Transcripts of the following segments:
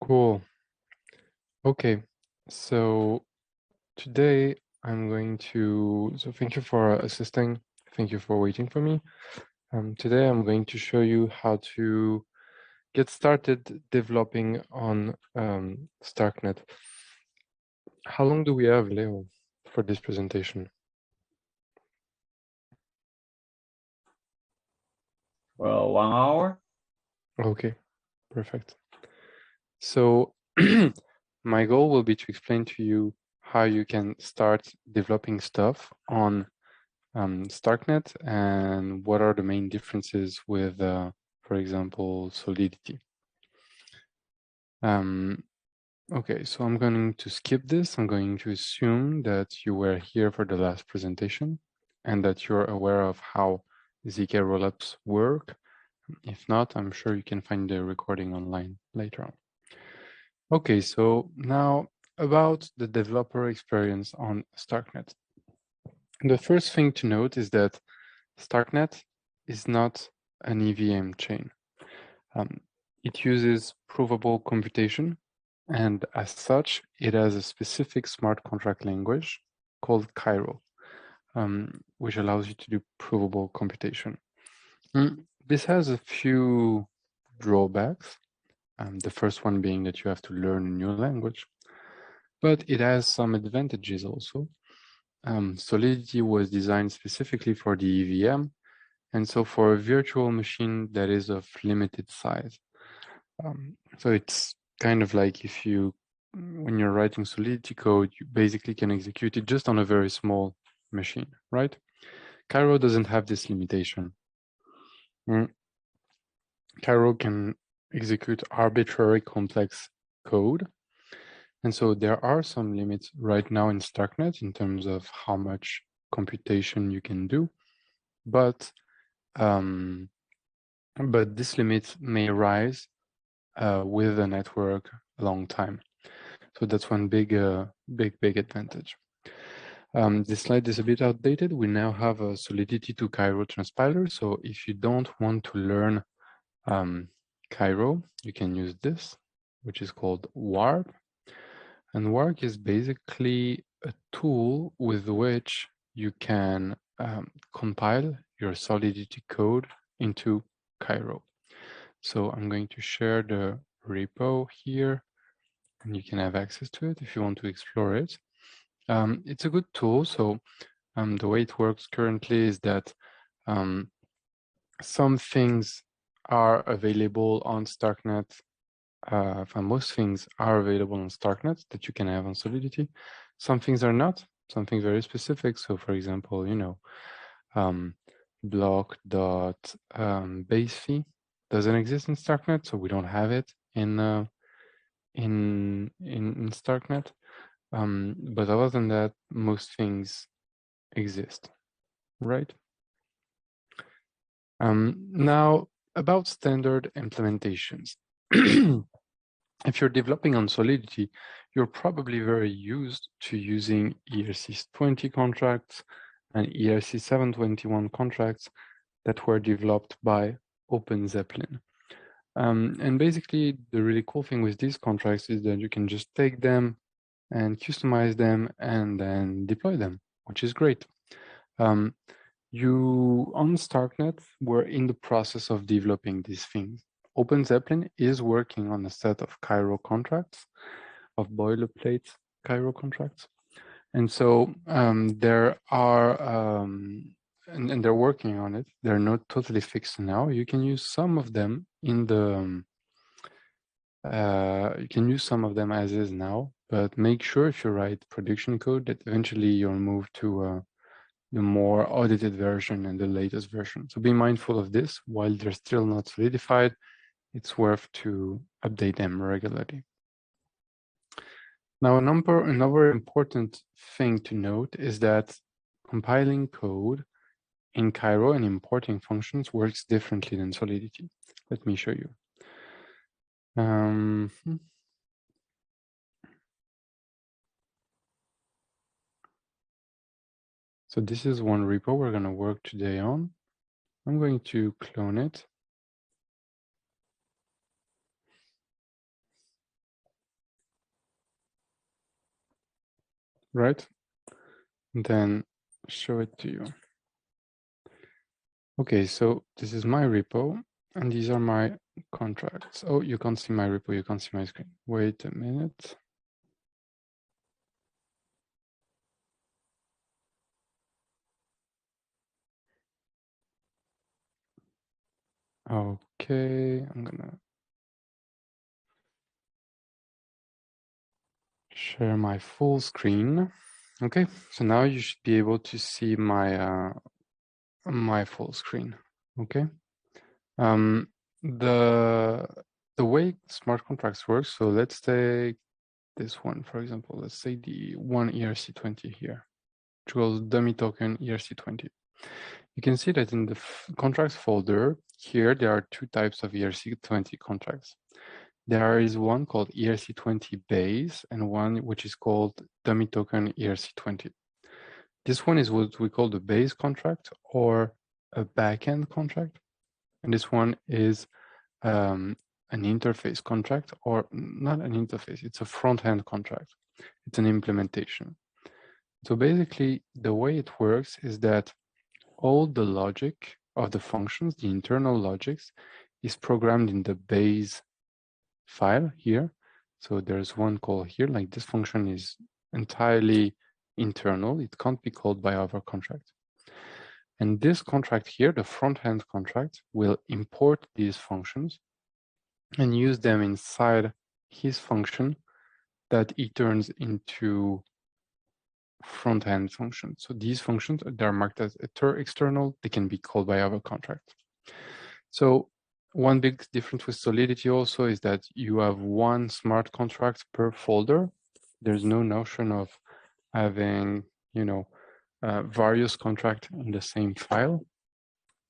Cool. Okay, so today I'm going to, thank you for assisting. Thank you for waiting for me. Today I'm going to show you how to get started developing on StarkNet. How long do we have, Leo, for this presentation? Well, 1 hour. Okay, perfect. So my goal will be to explain to you how you can start developing stuff on StarkNet and what are the main differences with, for example, Solidity. Okay, so I'm going to skip this. I'm going to assume that you were here for the last presentation and that you're aware of how ZK rollups work. If not, I'm sure you can find the recording online later on. Okay, so now about the developer experience on StarkNet. The first thing to note is that StarkNet is not an EVM chain. It uses provable computation, and as such, it has a specific smart contract language called Cairo, which allows you to do provable computation. This has a few drawbacks. The first one being that you have to learn a new language, but it has some advantages also. Solidity was designed specifically for the EVM, and so for a virtual machine that is of limited size. So it's kind of like if you, when you're writing Solidity code, you basically can execute it just on a very small machine, right? Cairo doesn't have this limitation. Cairo can execute arbitrary complex code. And so there are some limits right now in StarkNet in terms of how much computation you can do, but this limit may rise with the network a long time. So that's one big advantage. This slide is a bit outdated. We now have a Solidity to Cairo transpiler. So if you don't want to learn Cairo, you can use this, which is called Warp. And Warp is basically a tool with which you can compile your Solidity code into Cairo. So I'm going to share the repo here, and you can have access to it if you want to explore it. It's a good tool. So the way it works currently is that some things are available on StarkNet. Most things are available on StarkNet that you can have on Solidity. Some things are not, something very specific. So for example, you know, block.base fee doesn't exist in StarkNet, so we don't have it in StarkNet. But other than that, most things exist, right? Now, about standard implementations. If you're developing on Solidity, you're probably very used to using Erc20 contracts and Erc721 contracts that were developed by OpenZeppelin. And basically, the really cool thing with these contracts is that you can just take them and customize them and then deploy them, which is great. You on StarkNet were in the process of developing these things. OpenZeppelin is working on a set of Cairo contracts, of boilerplate Cairo contracts. And so there are, and they're working on it. They're not totally fixed now. You can use some of them in the, you can use some of them as is now, but make sure if you write production code that eventually you'll move to the more audited version and the latest version. So be mindful of this. While they're still not solidified, it's worth to update them regularly. Now, another important thing to note is that compiling code in Cairo and importing functions works differently than Solidity. Let me show you. So this is one repo we're going to work today on. I'm going to clone it. right? And then show it to you. Okay, so this is my repo, and these are my contracts. Oh, you can't see my repo, you can't see my screen. Wait a minute. Okay, I'm gonna share my full screen. Okay, so now you should be able to see my my full screen. Okay. The way smart contracts work, so let's take this one, for example. Let's say the one ERC20 here, which was dummy token ERC20. You can see that in the contracts folder here, there are two types of ERC20 contracts. There is one called ERC20 base and one which is called dummy token ERC20. This one is what we call the base contract or a backend contract. And this one is an interface contract, or not an interface, it's a front-end contract. It's an implementation. So basically, the way it works is that all the logic of the functions, the internal logics, is programmed in the base file here. So there's one call here, like this function is entirely internal. It can't be called by other contracts. And this contract here, the front-end contract, will import these functions and use them inside his function that he turns into front-end functions. So these functions, they're marked as external. They can be called by other contracts. So one big difference with Solidity also is that you have one smart contract per folder. There's no notion of having, various contracts in the same file.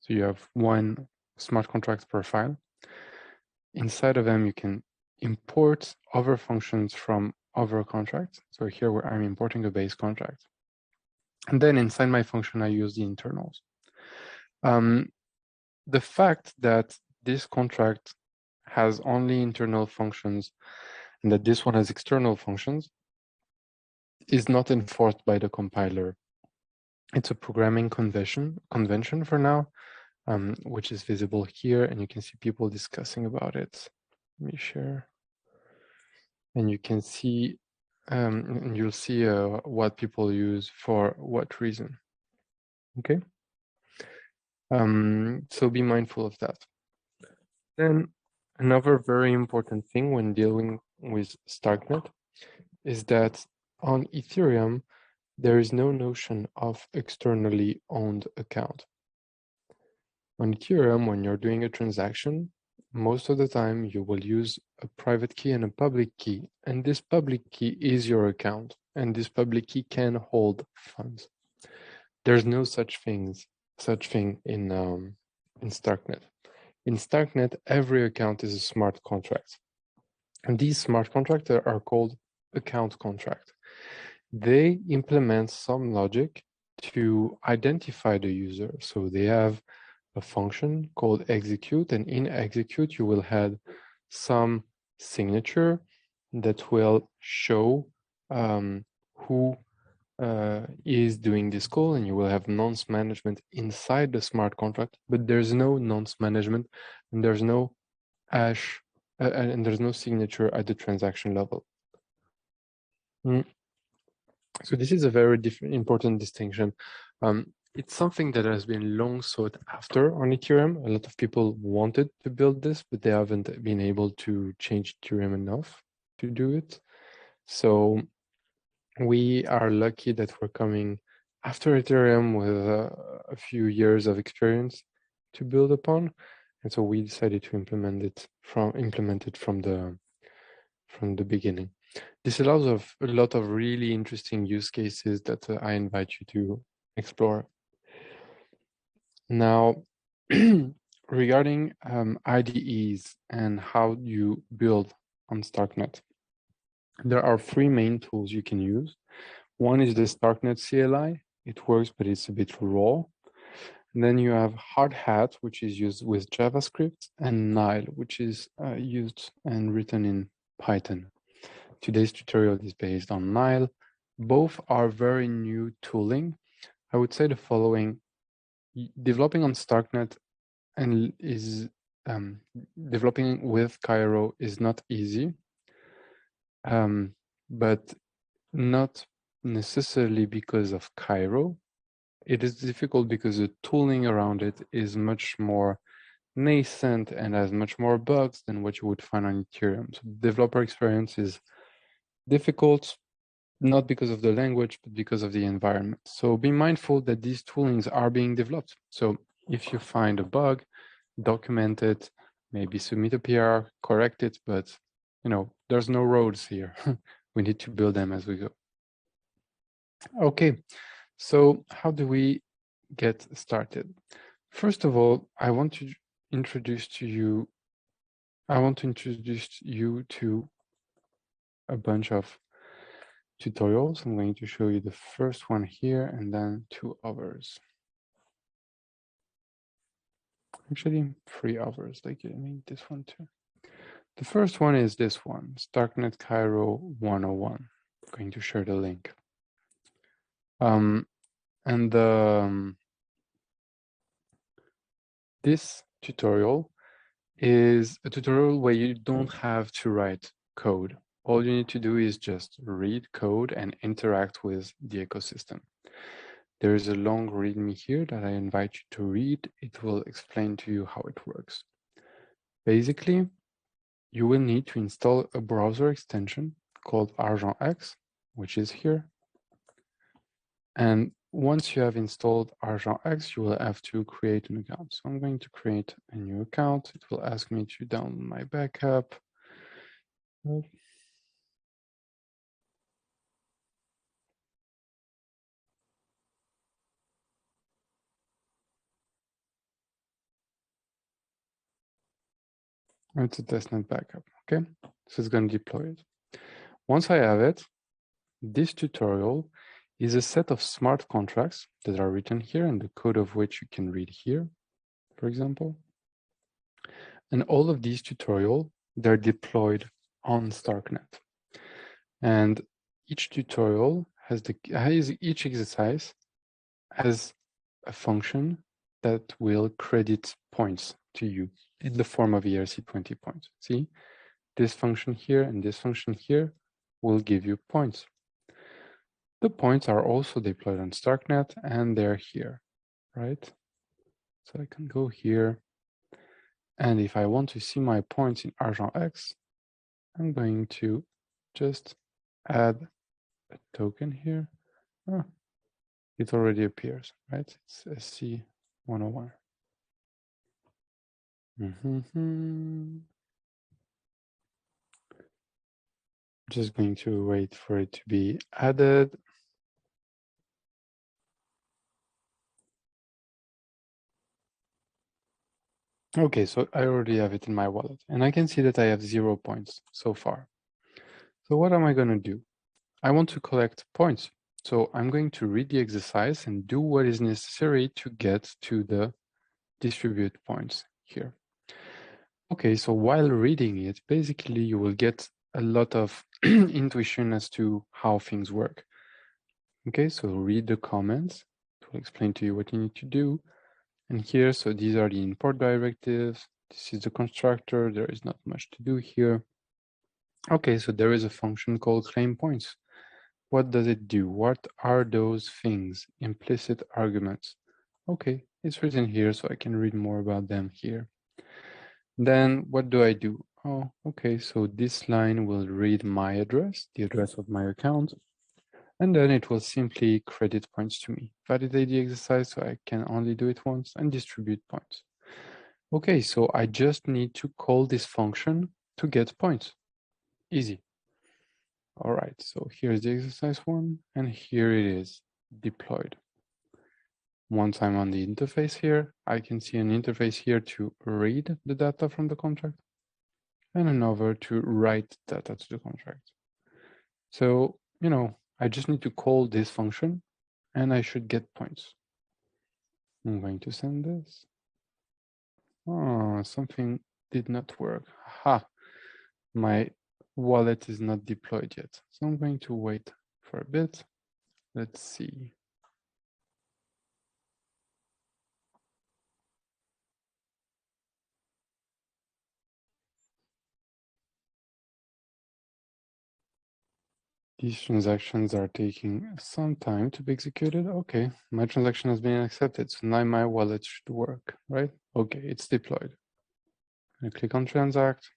So you have one smart contract per file. Inside of them, you can import other functions from other contracts. So here where I'm importing a base contract. And then inside my function, I use the internals. The fact that this contract has only internal functions and that this one has external functions is not enforced by the compiler. It's a programming convention for now, which is visible here, and you can see people discussing about it. Let me share. And you can see, and you'll see what people use for what reason. Okay. So be mindful of that. Then another very important thing when dealing with StarkNet is that on Ethereum, there is no notion of externally owned account. On Ethereum, when you're doing a transaction, most of the time you will use a private key and a public key, and this public key is your account, and this public key can hold funds. There's no such thing in StarkNet. In StarkNet, every account is a smart contract, and these smart contracts are called account contract. They implement some logic to identify the user. So they have a function called execute, and in execute, you will have some signature that will show who is doing this call, and you will have nonce management inside the smart contract, but there's no nonce management, and there's no hash, and there's no signature at the transaction level. So this is a very important distinction. It's something that has been long sought after on Ethereum. A lot of people wanted to build this, but they haven't been able to change Ethereum enough to do it. So we are lucky that we're coming after Ethereum with a few years of experience to build upon. And so we decided to implement it from the beginning. This allows a lot of really interesting use cases that I invite you to explore. Now, regarding IDEs and how you build on StarkNet, there are three main tools you can use. One is the StarkNet CLI. It works, but it's a bit raw. And then you have Hardhat, which is used with JavaScript, and Nile, which is used and written in Python. Today's tutorial is based on Nile, Both are very new tooling. I would say the following: developing on StarkNet and is developing with Cairo is not easy, but not necessarily because of Cairo. It is difficult because the tooling around it is much more nascent and has much more bugs than what you would find on Ethereum. So developer experience is difficult, not because of the language, but because of the environment. So be mindful that these toolings are being developed. So if you find a bug, document it, maybe submit a PR, correct it, but there's no roads here. We need to build them as we go. Okay, so how do we get started? First of all, I want to introduce you to a bunch of tutorials. I'm going to show you the first one here and then 2 others. Actually, 3 others, like I mean this one too. The first one is this one, StarkNet Cairo 101. I'm going to share the link. This tutorial is a tutorial where you don't have to write code. All you need to do is just read code and interact with the ecosystem. There is a long README here that I invite you to read. It will explain to you how it works. Basically, you will need to install a browser extension called ArgentX, which is here. And once you have installed ArgentX, you will have to create an account. So I'm going to create a new account. It will ask me to download my backup. It's a testnet backup, okay? So it's going to deploy it. Once I have it, this tutorial is a set of smart contracts that are written here and the code of which you can read here, for example. And all of these tutorials, they're deployed on StarkNet. And each tutorial each exercise has a function that will credit points to you in the form of ERC20 points. See, this function here and this function here will give you points. The points are also deployed on StarkNet and they're here, right? So I can go here. And if I want to see my points in ArgentX, I'm going to just add a token here. Oh, it already appears, right? It's SC101. Just going to wait for it to be added. Okay, so I already have it in my wallet and I can see that I have 0 points so far. So what am I going to do? I want to collect points. So I'm going to read the exercise and do what is necessary to get to the distribute points here. Okay, so while reading it, basically you will get a lot of intuition as to how things work. Okay, so read the comments. It will explain to you what you need to do. And here, so these are the import directives. This is the constructor. There is not much to do here. Okay, so there is a function called claim points. What does it do? What are those things? Implicit arguments. Okay, it's written here, so I can read more about them here. Then what do I do? Oh, okay, so this line will read my address, the address of my account, and then it will simply credit points to me. Validate the exercise, so I can only do it once, and distribute points. Okay, so I just need to call this function to get points. Easy. All right, so here's the exercise one, and here it is, deployed. Once I'm on the interface here, I can see an interface here to read the data from the contract and another to write data to the contract. So, I just need to call this function and I should get points. I'm going to send this. Oh, something did not work. Ha, my wallet is not deployed yet. So I'm going to wait for a bit. Let's see. These transactions are taking some time to be executed. Okay, my transaction has been accepted. So now my wallet should work, right? Okay, it's deployed. I click on transact.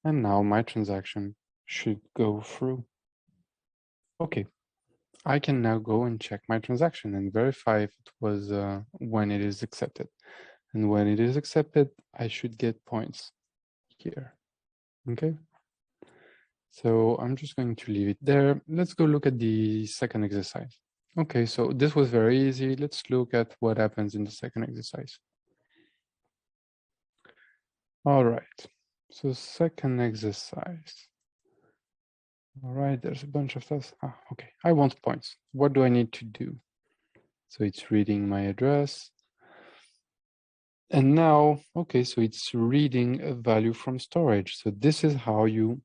And now my transaction should go through. Okay, I can now go and check my transaction and verify if it was when it is accepted. And when it is accepted, I should get points here. Okay. So I'm just going to leave it there. Let's go look at the second exercise. Okay, so this was very easy. Let's look at what happens in the second exercise. All right, so second exercise. All right, there's a bunch of stuff. Okay, I want points. What do I need to do? So it's reading my address. And now, okay, so it's reading a value from storage. So this is how you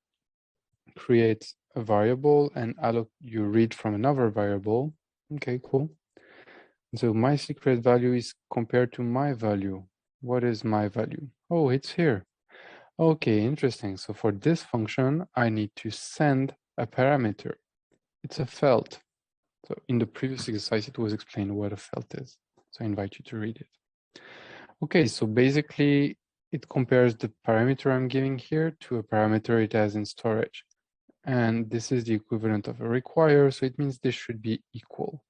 create a variable and you read from another variable. Okay, cool. So my secret value is compared to my value. What is my value? Oh, it's here. Okay, interesting. So for this function, I need to send a parameter. It's a felt. So in the previous exercise, it was explained what a felt is. So I invite you to read it. Okay, so basically it compares the parameter I'm giving here to a parameter it has in storage. And this is the equivalent of a require, so it means this should be equal.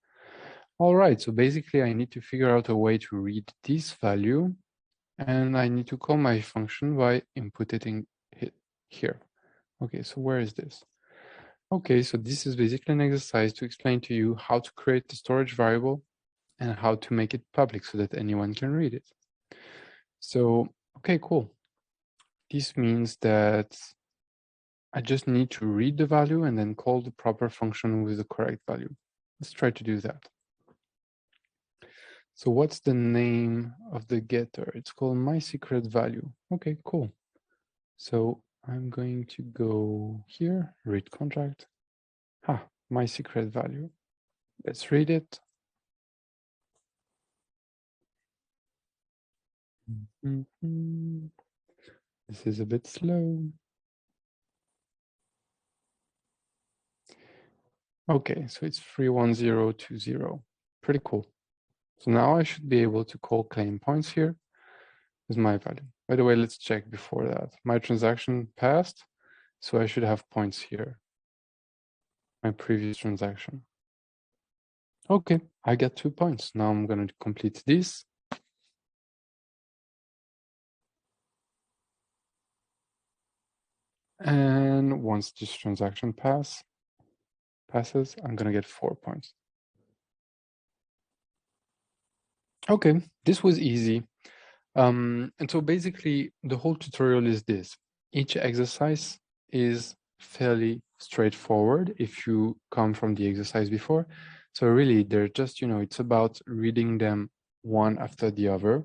All right, so basically I need to figure out a way to read this value, and I need to call my function by inputting it here. Okay, so where is this? Okay, so this is basically an exercise to explain to you how to create the storage variable and how to make it public so that anyone can read it. So, okay, cool. This means that I just need to read the value and then call the proper function with the correct value. Let's try to do that. So what's the name of the getter? It's called mySecretValue. Okay, cool. So I'm going to go here, read contract. mySecretValue. Let's read it. This is a bit slow. Okay, so it's 31020. Pretty cool. So now I should be able to call claim points here with my value. By the way, let's check before that. My transaction passed, so I should have points here. My previous transaction. Okay, I get 2 points. Now I'm going to complete this. And once this transaction passes, I'm going to get 4 points. Okay, this was easy. And so basically, the whole tutorial is this. Each exercise is fairly straightforward if you come from the exercise before. So really, they're just, it's about reading them one after the other.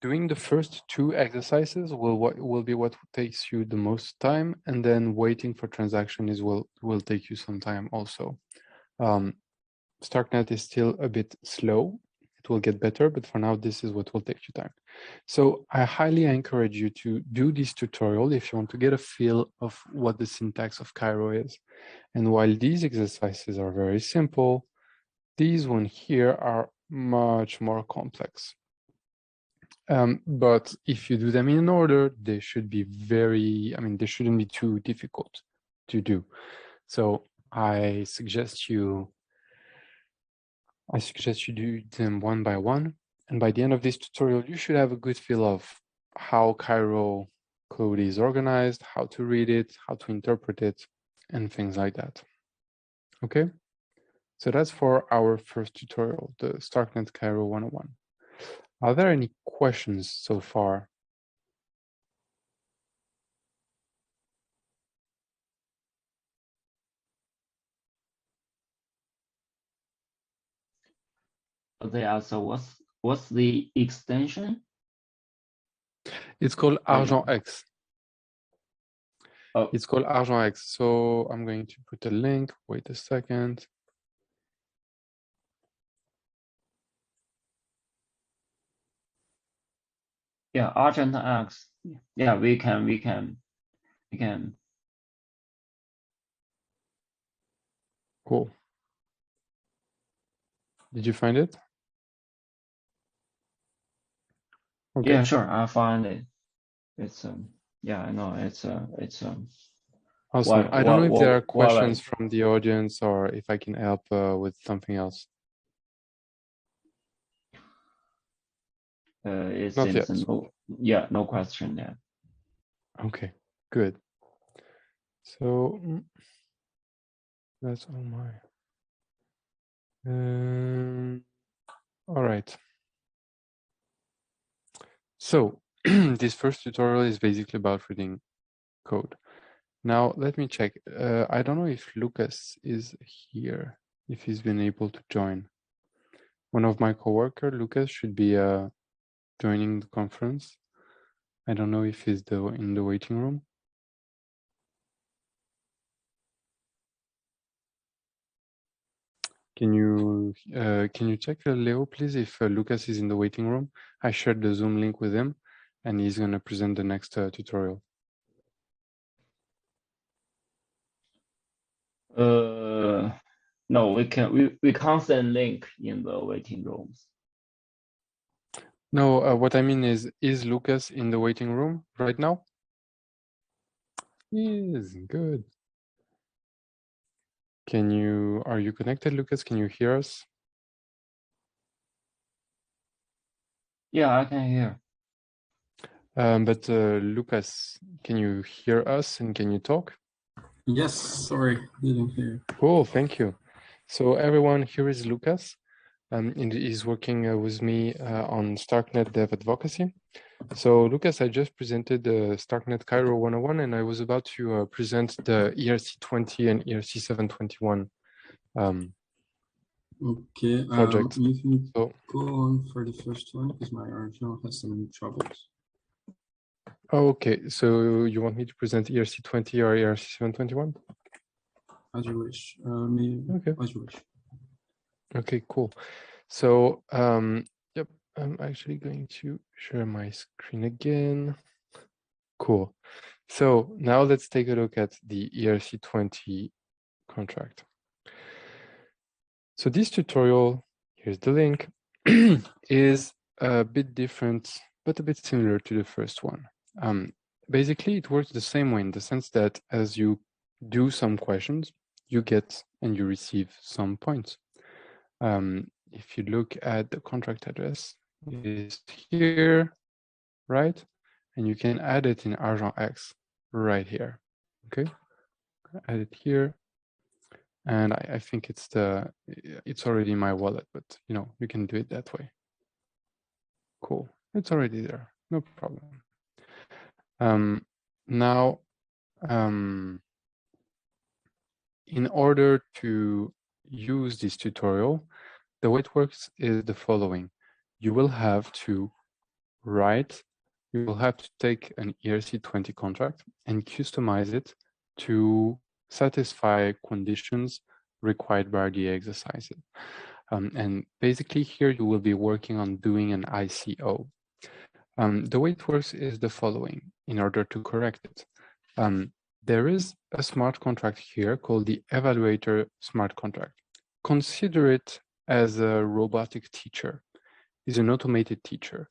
Doing the first 2 exercises will be what takes you the most time, and then waiting for transaction will take you some time also. StarkNet is still a bit slow. It will get better, but for now, this is what will take you time. So I highly encourage you to do this tutorial if you want to get a feel of what the syntax of Cairo is. And while these exercises are very simple, these ones here are much more complex. But if you do them in order, they should be they shouldn't be too difficult to do. So I suggest you do them one by one. And by the end of this tutorial, you should have a good feel of how Cairo code is organized, how to read it, how to interpret it, and things like that. Okay? So that's for our first tutorial, the StarkNet Cairo 101. Are there any questions so far? Okay, so what's the extension? It's called Argent X. Oh, It's called Argent X. So I'm going to put a link. Wait a second. yeah, Argent X. Yeah, we can. Cool. Did you find it? Okay. Yeah, sure. I find it. It's yeah, I know it's Awesome. I don't know if there are questions what, from the audience or if I can help with something else. it Not seems yet. no question there. Okay, good. So that's all my. All right. So this first tutorial is basically about reading code. Now let me check. I don't know if Lucas is here, if he's been able to join. One of my coworker, Lucas, should be joining the conference. I don't know if he's in the waiting room. Can you check, Leo, please, if Lucas is in the waiting room? I shared the Zoom link with him, and he's going to present the next tutorial. No, we can't send link in the waiting rooms. No, what I mean is Lucas in the waiting room right now? He is. Good. Are you connected, Lucas? Can you hear us? Yeah, I can hear. But Lucas, can you hear us and can you talk? Yes, sorry, didn't hear. Cool, thank you. So everyone, here is Lucas. And he's working with me on StarkNet Dev Advocacy. So Lucas, I just presented the StarkNet Cairo 101, and I was about to present the ERC20 and ERC 721 okay, project. you can So, go on for the first one because my original has some troubles. okay, so you want me to present ERC20 or ERC 721? As you wish. Okay. As you wish. Okay, cool. So, yep, I'm actually going to share my screen again. Cool. So now let's take a look at the ERC20 contract. So this tutorial, here's the link, is a bit different, but a bit similar to the first one. Basically, it works the same way in the sense that as you do some questions, you get and you receive some points. If you look at the contract address, it is here, right? And you can add it in Argent X right here, okay? Add it here. And I think it's already in my wallet, but you know, you can do it that way. Cool, it's already there, no problem. Now, in order to use this tutorial, the way it works is the following. You will have to take an ERC20 contract and customize it to satisfy conditions required by the exercise. And basically here you will be working on doing an ICO. The way it works is the following. In order to correct it, there is a smart contract here called the evaluator smart contract. Consider it as a robotic teacher. It's an automated teacher.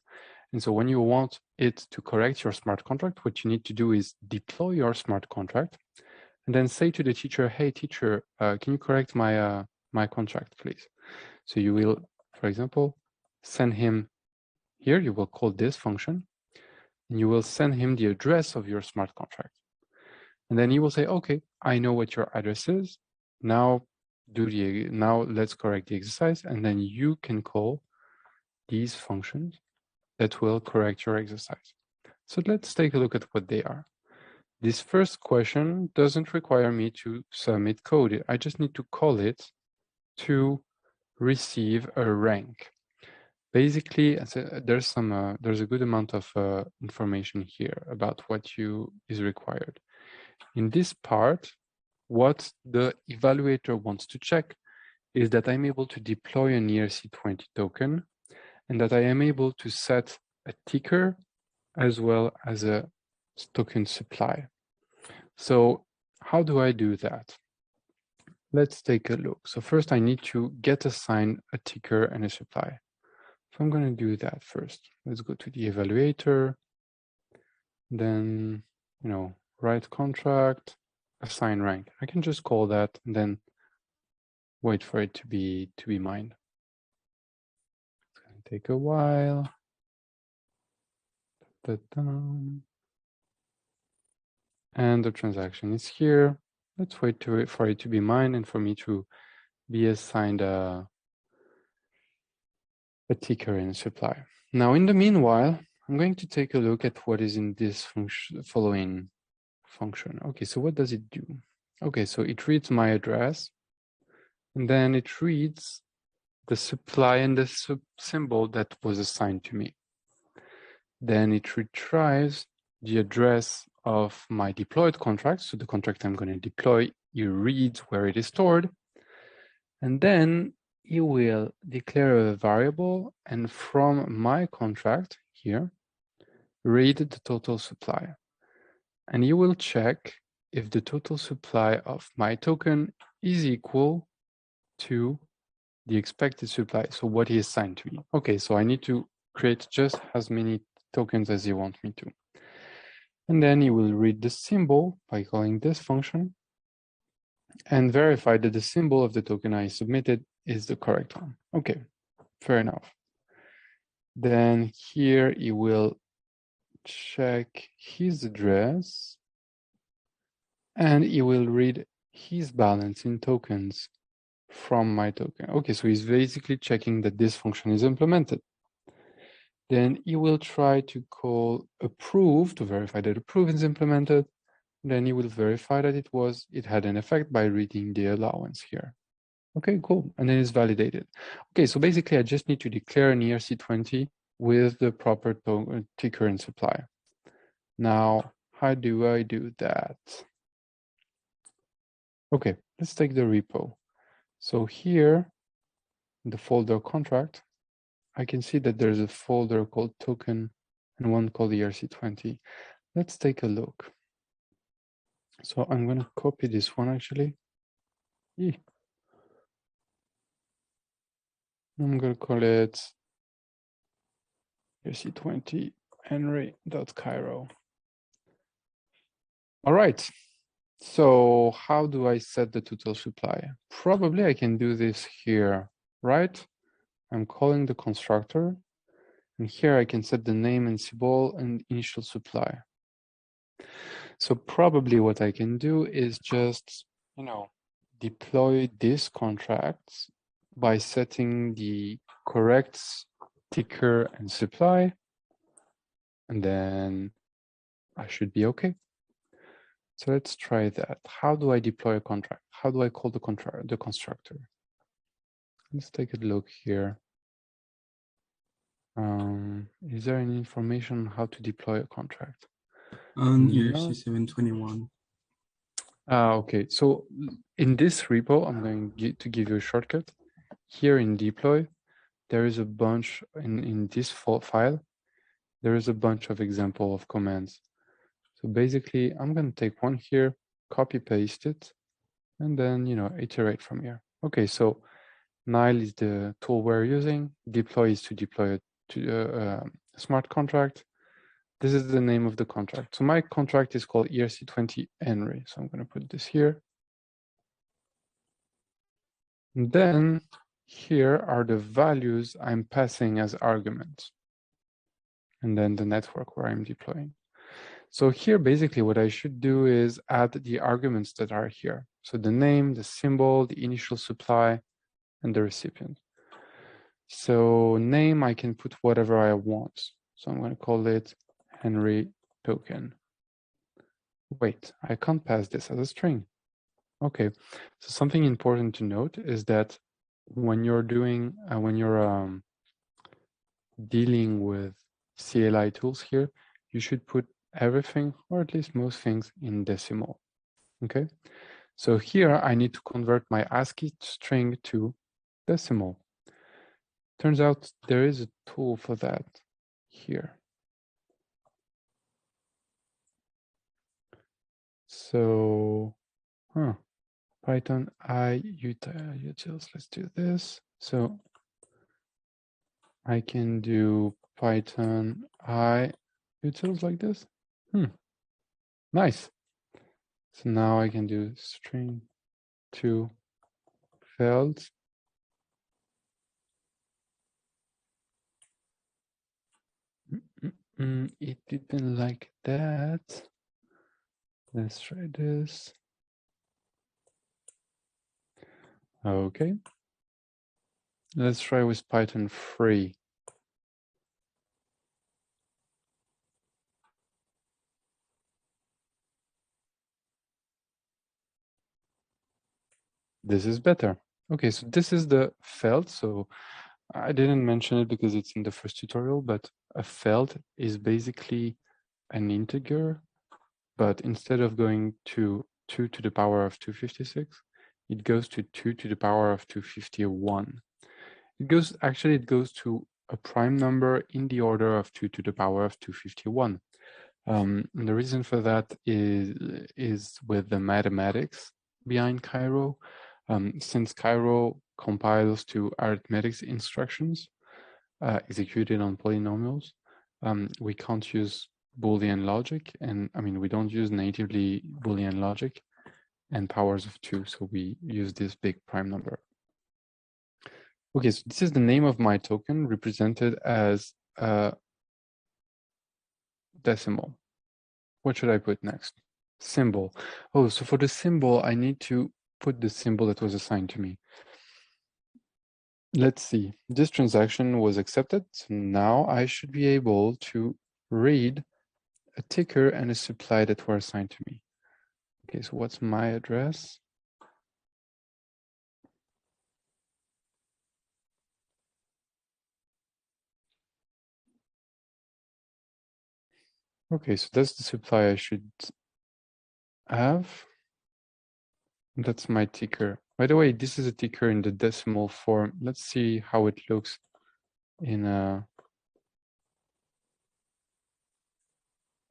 And so when you want it to correct your smart contract, what you need to do is deploy your smart contract and then say to the teacher, hey, teacher, can you correct my, my contract, please? So you will, for example, send him here, you will call this function, and you will send him the address of your smart contract. And then he will say, okay, I know what your address is. Now let's correct the exercise. And then you can call these functions that will correct your exercise. So let's take a look at what they are. This first question doesn't require me to submit code. I just need to call it to receive a rank. Basically, there's a good amount of information here about what is required. in this part, what the evaluator wants to check is that I'm able to deploy an ERC20 token and that I am able to set a ticker as well as a token supply. So how do I do that? Let's take a look. So first I need to get assigned a ticker and a supply. So I'm going to do that first. Let's go to the evaluator, then, write contract, assign rank. I can just call that and then wait for it to be mined. It's going to take a while. And the transaction is here. Let's wait for it to be mined and for me to be assigned a ticker and supply. Now, in the meanwhile, I'm going to take a look at what is in this following function. Okay, so what does it do? Okay, so it reads my address, and then it reads the supply and the symbol that was assigned to me. Then it retrieves the address of my deployed contract. So the contract I'm going to deploy, it reads where it is stored. And then it will declare a variable, and from my contract here, read the total supply. And you will check if the total supply of my token is equal to the expected supply, so what he assigned to me. Okay, so I need to create just as many tokens as you want me to. And then you will read the symbol by calling this function and verify that the symbol of the token I submitted is the correct one. Okay, fair enough. Then here you will check his address and he will read his balance in tokens from my token. Okay, so he's basically checking that this function is implemented. Then he will try to call approve to verify that approve is implemented. Then he will verify that it had an effect by reading the allowance here. Okay, cool. And then it's validated. Okay, so basically I just need to declare an ERC20 with the proper ticker and supply. Now, how do I do that? Okay, let's take the repo. So here, in the folder contract, I can see that there's a folder called token and one called ERC20. Let's take a look. So I'm going to copy this one actually. I'm going to call it ERC20 Henri.Cairo. All right. So how do I set the total supply? Probably I can do this here, right? I'm calling the constructor, and here I can set the name and symbol and initial supply. So probably what I can do is just, deploy this contract by setting the correct ticker and supply, and then I should be okay. So let's try that. How do I deploy a contract? How do I call the constructor? Let's take a look here. Is there any information on how to deploy a contract? On ERC721. Okay, so in this repo, I'm going to give you a shortcut. Here in deploy, there is a bunch in this file. There is a bunch of example of commands. So basically, I'm going to take one here, copy paste it, and then iterate from here. Okay, so Nile is the tool we're using. Deploy is to deploy a smart contract. This is the name of the contract. So my contract is called ERC20 Henri. So I'm going to put this here. And then here are the values I'm passing as arguments. And then the network where I'm deploying. So here, basically what I should do is add the arguments that are here. So the name, the symbol, the initial supply, and the recipient. So name, I can put whatever I want. So I'm going to call it Henri token. Wait, I can't pass this as a string. Okay, so something important to note is that when you're doing, dealing with CLI tools here, you should put everything, or at least most things, in decimal. Okay, so here I need to convert my ASCII string to decimal. Turns out there is a tool for that here. So, Python utils, let's do this. So I can do Python utils like this. Nice. So now I can do string to fields. It didn't like that. Let's try this. Okay. Let's try with Python free. This is better. Okay, so this is the felt. So I didn't mention it because it's in the first tutorial, but a felt is basically an integer, but instead of going to 2 to the power of 256, it goes to 2 to the power of 251. It goes to a prime number in the order of 2 to the power of 251. And the reason for that is with the mathematics behind Cairo. Since Cairo compiles to arithmetic instructions executed on polynomials, we can't use Boolean logic, and I mean we don't use natively Boolean logic and powers of 2, so we use this big prime number. Okay, so this is the name of my token represented as a decimal. What should I put next? Symbol. Oh, so for the symbol, I need to put the symbol that was assigned to me. Let's see. This transaction was accepted. So now I should be able to read a ticker and a supply that were assigned to me. Okay, so what's my address? Okay, so that's the supply I should have. That's my ticker. By the way, this is a ticker in the decimal form. Let's see how it looks in a...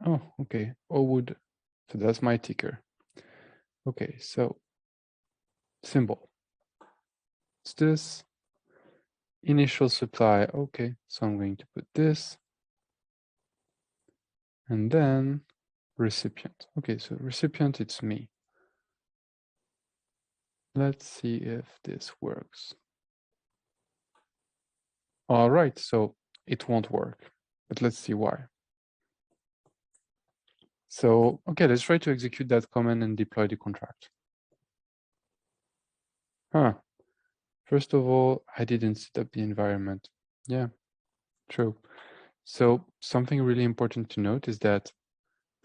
Oh, okay. Wood. So that's my ticker. Okay, so symbol. It's this. Initial supply. Okay, so I'm going to put this. And then recipient. Okay, so recipient, it's me. Let's see if this works. All right, so it won't work, but let's see why. So, okay, let's try to execute that command and deploy the contract. First of all, I didn't set up the environment. Yeah, true. So something really important to note is that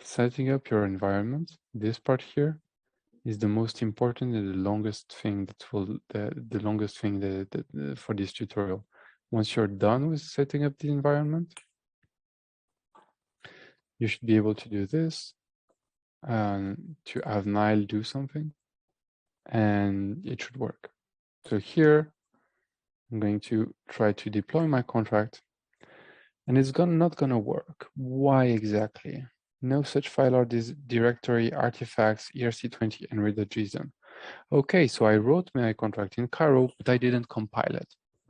setting up your environment, this part here, is the most important and the longest thing that will the longest thing that for this tutorial. Once you're done with setting up the environment, you should be able to do this and to have Nile do something, and it should work. So here, I'm going to try to deploy my contract, and it's not gonna work. Why exactly? No such file or this directory artifacts Erc20 and read.json. Okay, so I wrote my contract in Cairo, but I didn't compile it.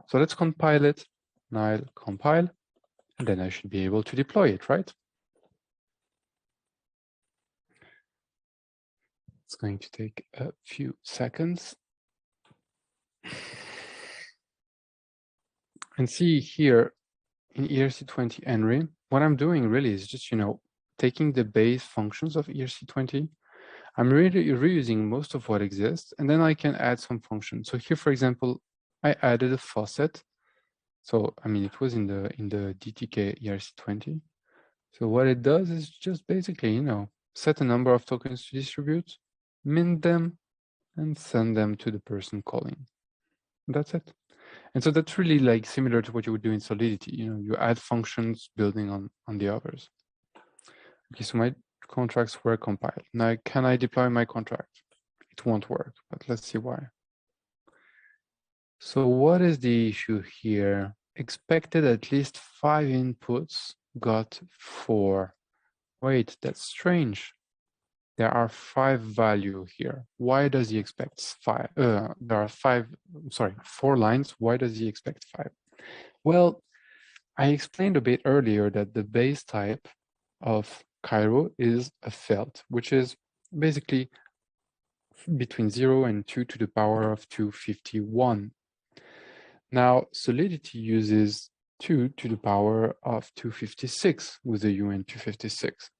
So let's compile it. Nile compile, and then I should be able to deploy it, right? It's going to take a few seconds. And see here in Erc20 Henri, what I'm doing really is just, taking the base functions of Erc20. I'm really reusing most of what exists, and then I can add some functions. So here, for example, I added a faucet. So, I mean, it was in the DTK Erc20. So what it does is just basically, set a number of tokens to distribute, mint them, and send them to the person calling. That's it. And so that's really like similar to what you would do in Solidity. You add functions building on the others. Okay, so my contracts were compiled. Now, can I deploy my contract? It won't work, but let's see why. So what is the issue here? Expected at least 5 inputs, got 4. Wait, that's strange. There are 5 values here. Why does he expect 5? There are 4 lines. Why does he expect 5? Well, I explained a bit earlier that the base type of Cairo is a felt, which is basically between 0 and 2 to the power of 251. Now, Solidity uses 2 to the power of 256 with the UN 256.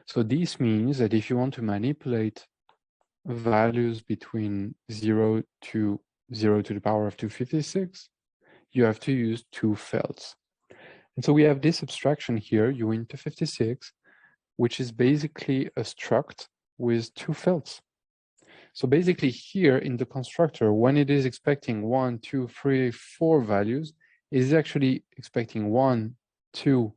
So this means that if you want to manipulate values between 0 to the power of 256, you have to use 2 felts. And so we have this abstraction here, UN 256, which is basically a struct with 2 felts. So basically here in the constructor, when it is expecting 1, 2, 3, 4 values, it is actually expecting 1, 2,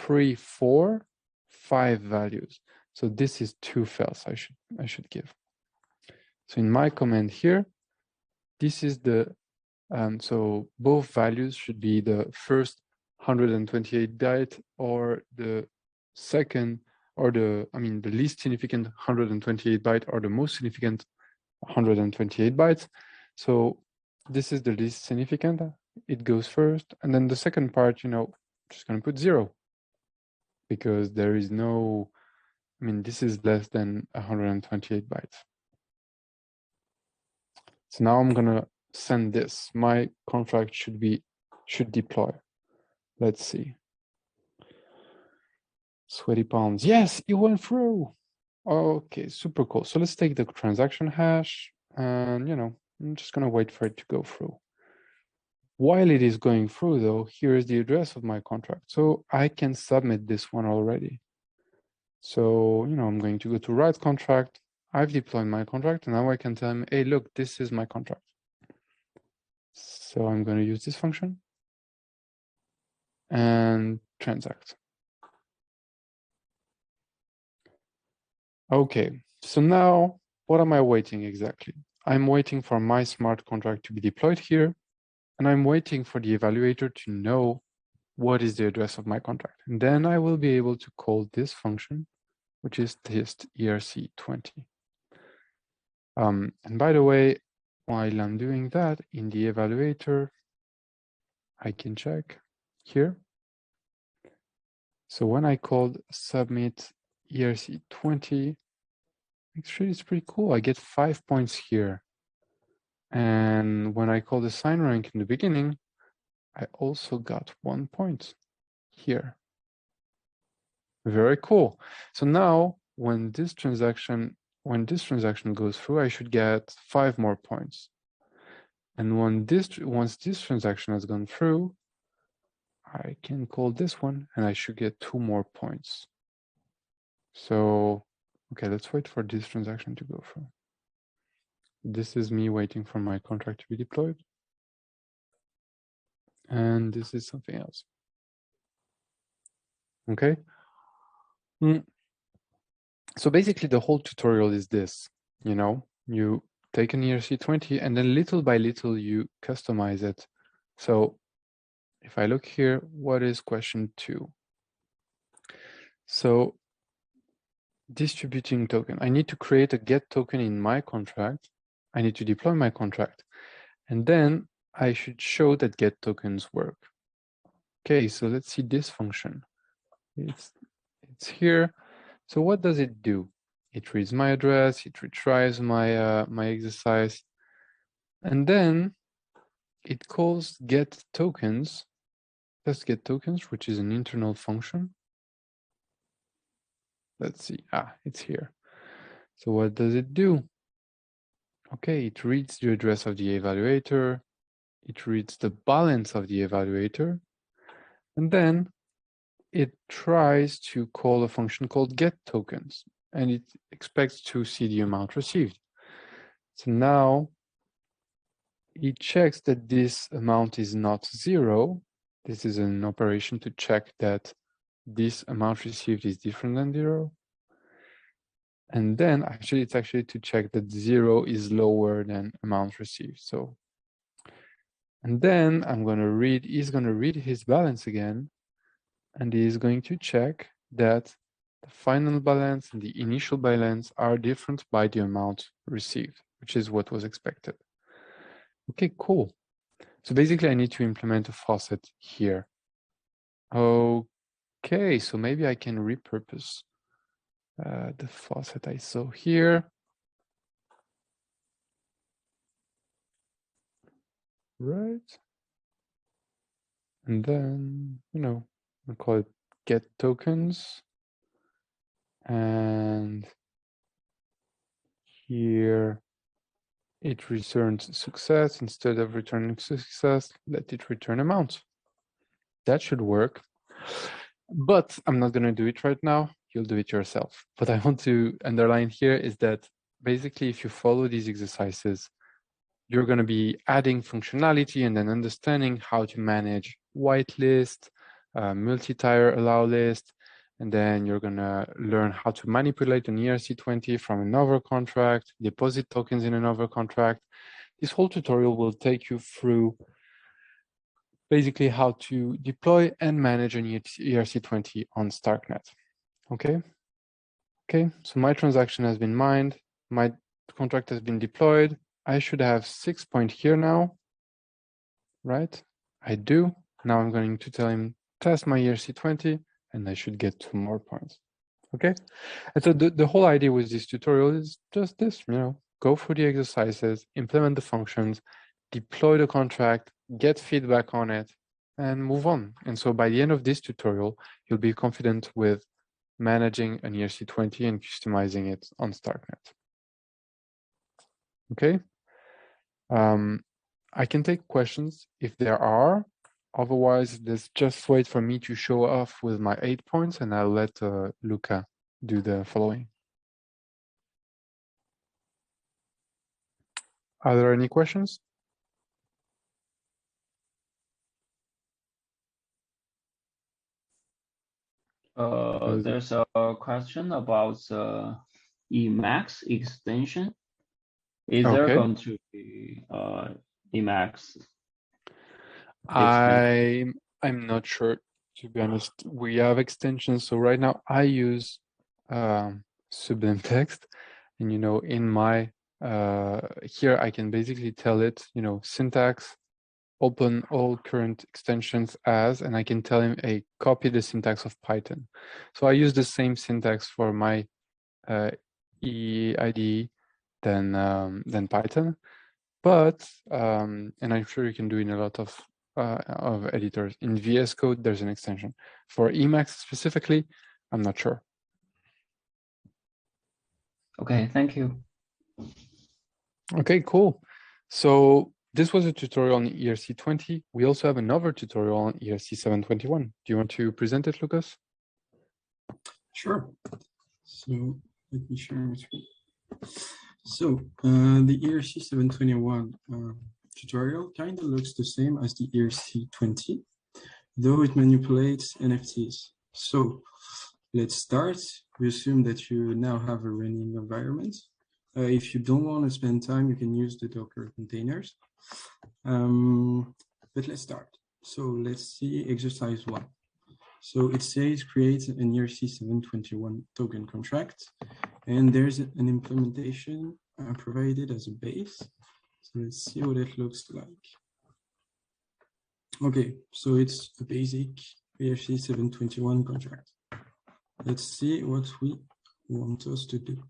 3, 4, 5 values. So this is 2 felts I should give. So in my command here, this is the, so both values should be the first 128 byte or the second, or the least significant 128 byte or the most significant 128 bytes. So this is the least significant, it goes first. And then the second part, just gonna put 0 because there is no, this is less than 128 bytes. So now I'm gonna send this. My contract should deploy. Let's see. Sweaty palms. Yes, it went through. Okay, super cool. So let's take the transaction hash and, I'm just gonna wait for it to go through. While it is going through though, here is the address of my contract. So I can submit this one already. So, I'm going to go to write contract. I've deployed my contract and now I can tell him, hey, look, this is my contract. So I'm going to use this function and transact. Okay, so now what am I waiting exactly? I'm waiting for my smart contract to be deployed here, and I'm waiting for the evaluator to know what is the address of my contract. And then I will be able to call this function, which is test Erc20. And by the way, while I'm doing that, in the evaluator, I can check here. So when I called submit Erc20, actually it's pretty cool. I get 5 points here. And when I called the sign rank in the beginning, I also got 1 point here. Very cool. So now when this transaction goes through, I should get 5 more points. And once this transaction has gone through, I can call this one and I should get 2 more points. So, okay, let's wait for this transaction to go through. This is me waiting for my contract to be deployed. And this is something else. Okay. So basically the whole tutorial is this, you take an Erc20 and then little by little you customize it. So if I look here, what is question 2? So distributing token, I need to create a get token in my contract. I need to deploy my contract. And then I should show that get tokens work. Okay, so let's see this function. It's here. So what does it do? It reads my address, it retries my my exercise, and then it calls get tokens. Let's get tokens, which is an internal function. Let's see. It's here. So what does it do? Okay, it reads the address of the evaluator. It reads the balance of the evaluator, and then it tries to call a function called get tokens, and it expects to see the amount received. So now it checks that this amount is not 0. This is an operation to check that this amount received is different than 0. And then actually, it's actually to check that 0 is lower than amount received. So, and then he's going to read his balance again, and he's going to check that the final balance and the initial balance are different by the amount received, which is what was expected. Okay, cool. So basically, I need to implement a faucet here. Okay, so maybe I can repurpose the faucet I saw here. Right. And then, I'll call it get tokens. And here it returns success. Instead of returning success, let it return amount. That should work. But I'm not going to do it right now. You'll do it yourself. What I want to underline here is that basically, if you follow these exercises, you're going to be adding functionality and then understanding how to manage whitelist, multi-tier allow list, and then you're going to learn how to manipulate an ERC20 from another contract, deposit tokens in another contract. This whole tutorial will take you through basically how to deploy and manage an ERC20 on StarkNet. Okay, so my transaction has been mined, my contract has been deployed. I should have 6 points here now, right? I do. Now I'm going to tell him test my ERC20, and I should get 2 more points. Okay, and so the whole idea with this tutorial is just this, go through the exercises, implement the functions, deploy the contract, get feedback on it, and move on. And so by the end of this tutorial, you'll be confident with managing an ERC20 and customizing it on StarkNet. Okay. I can take questions if there are. Otherwise, let's just wait for me to show off with my 8 points, and I'll let Luca do the following. Are there any questions? There's a question about the Emacs extension. Is there going to be Emacs? I'm not sure, to be honest. We have extensions. So right now I use Sublime Text, and in my here I can basically tell it, syntax, open all current extensions as, and I can tell him, hey, copy the syntax of Python. So I use the same syntax for my IDE than Python, but and I'm sure you can do in a lot of editors. In VS Code, there's an extension. For Emacs specifically, I'm not sure. Okay, thank you. Okay, cool. So this was a tutorial on ERC20. We also have another tutorial on ERC721. Do you want to present it, Lucas? Sure. So let me share my screen. So the ERC721 tutorial kind of looks the same as the ERC20, though it manipulates NFTs. So let's start. We assume that you now have a running environment. If you don't want to spend time, you can use the Docker containers. But let's start. So let's see exercise 1. So it says create an ERC721 token contract, and there's an implementation provided as a base. So let's see what it looks like. Okay, so it's a basic ERC721 contract. Let's see what we want us to do.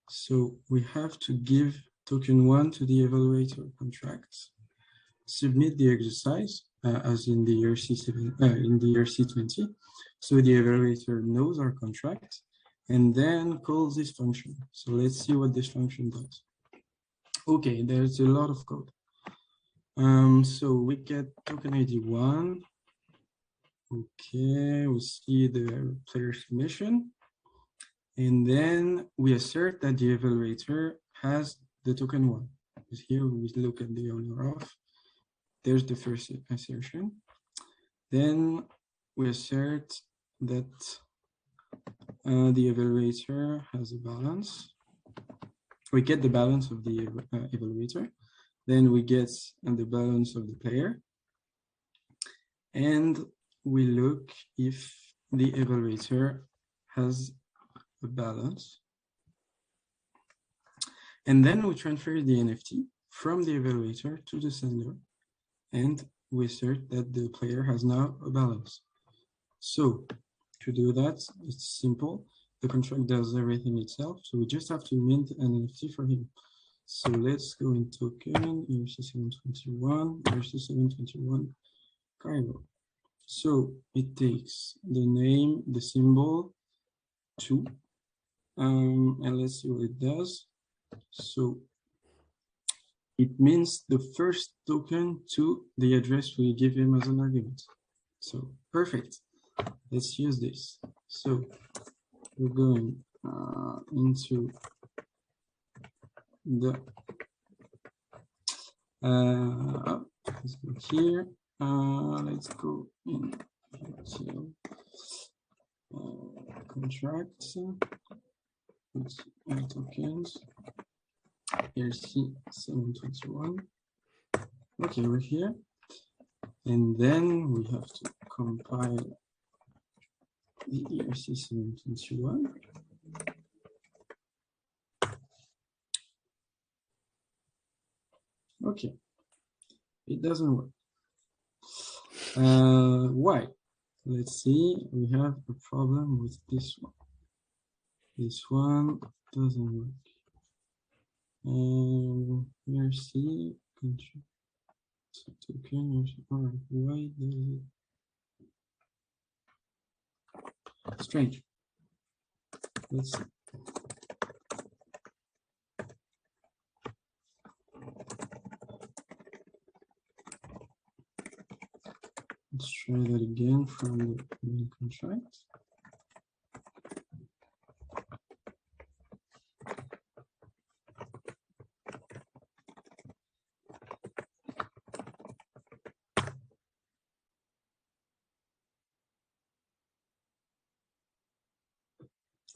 So we have to give token 1 to the evaluator contract, submit the exercise as in the ERC20. So the evaluator knows our contract and then calls this function. So let's see what this function does. Okay, there's a lot of code. So we get token ID 1. Okay, we see the player submission. And then we assert that the evaluator has the token 1. Because here we look at the owner of. There's the first assertion. Then we assert that the evaluator has a balance. We get the balance of the evaluator. Then we get the balance of the player. And we look if the evaluator has a balance. And then we transfer the NFT from the evaluator to the sender. And we assert that the player has now a balance. So to do that, it's simple. The contract does everything itself. So we just have to mint an NFT for him. So let's go in token, Erc20 Erc20 Cairo. So it takes the name, the symbol, 2, and let's see what it does. So it means the first token to the address we give him as an argument. So perfect. Let's use this. So we're going into the let's go here. Let's go in to contracts. It's tokens. Erc721. Okay, we're here, and then we have to compile the Erc721. Okay, it doesn't work. Why? Let's see. We have a problem with this one. This one doesn't work. Erc contract token. Alright, why does it? Strange. Let's see. Let's try that again from the main contract.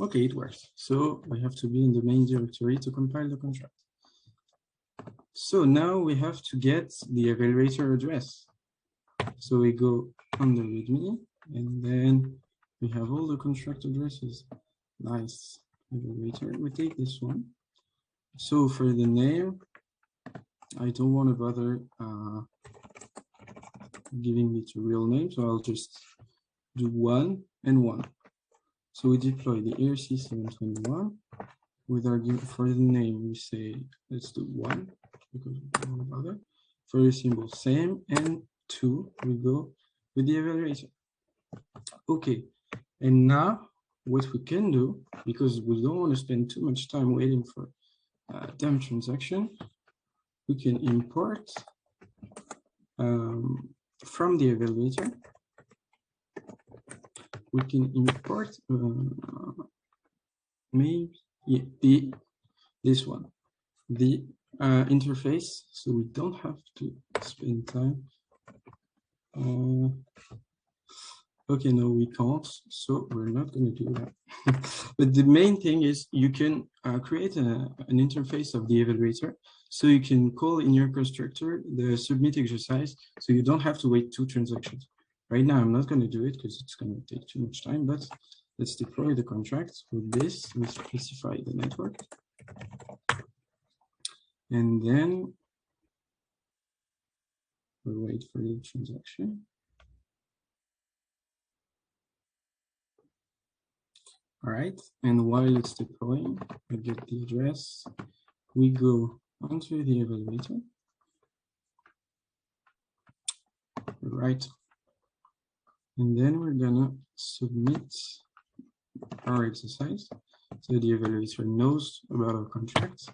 Okay, it works. So we have to be in the main directory to compile the contract. So now we have to get the evaluator address. So we go on the README, and then we have all the contract addresses. Nice. Evaluator. We take this one. So for the name, I don't want to bother giving it a real name, so I'll just do 1 and 1. So we deploy the Erc721 with our for the name. We say let's do 1 because we don't want to bother. For the symbol, same, and 2 we go with the evaluator. Okay, and now what we can do, because we don't want to spend too much time waiting for dump transaction, we can import from the evaluator. We can import maybe this one, the interface, so we don't have to spend time. Okay, no, we can't, so we're not going to do that. But the main thing is you can create an interface of the evaluator, so you can call in your constructor the submit exercise, so you don't have to wait 2 transactions. Right now, I'm not going to do it because it's going to take too much time, but let's deploy the contract with this. We specify the network. And then we wait for the transaction. All right, and while it's deploying, we get the address. We go onto the evaluator. Right. And then we're gonna submit our exercise so the evaluator knows about our contract,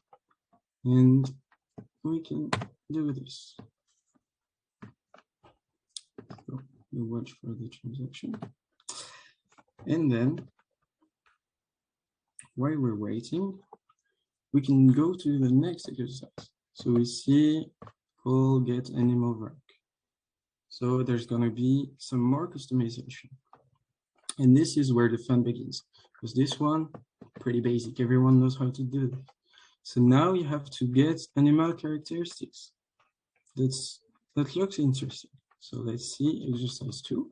and we can do this. So we watch for the transaction, and then while we're waiting, we can go to the next exercise. So we see call get animal rank. So there's going to be some more customization. And this is where the fun begins. because this one, pretty basic. Everyone knows how to do it. So now you have to get animal characteristics. That looks interesting. So let's see exercise 2.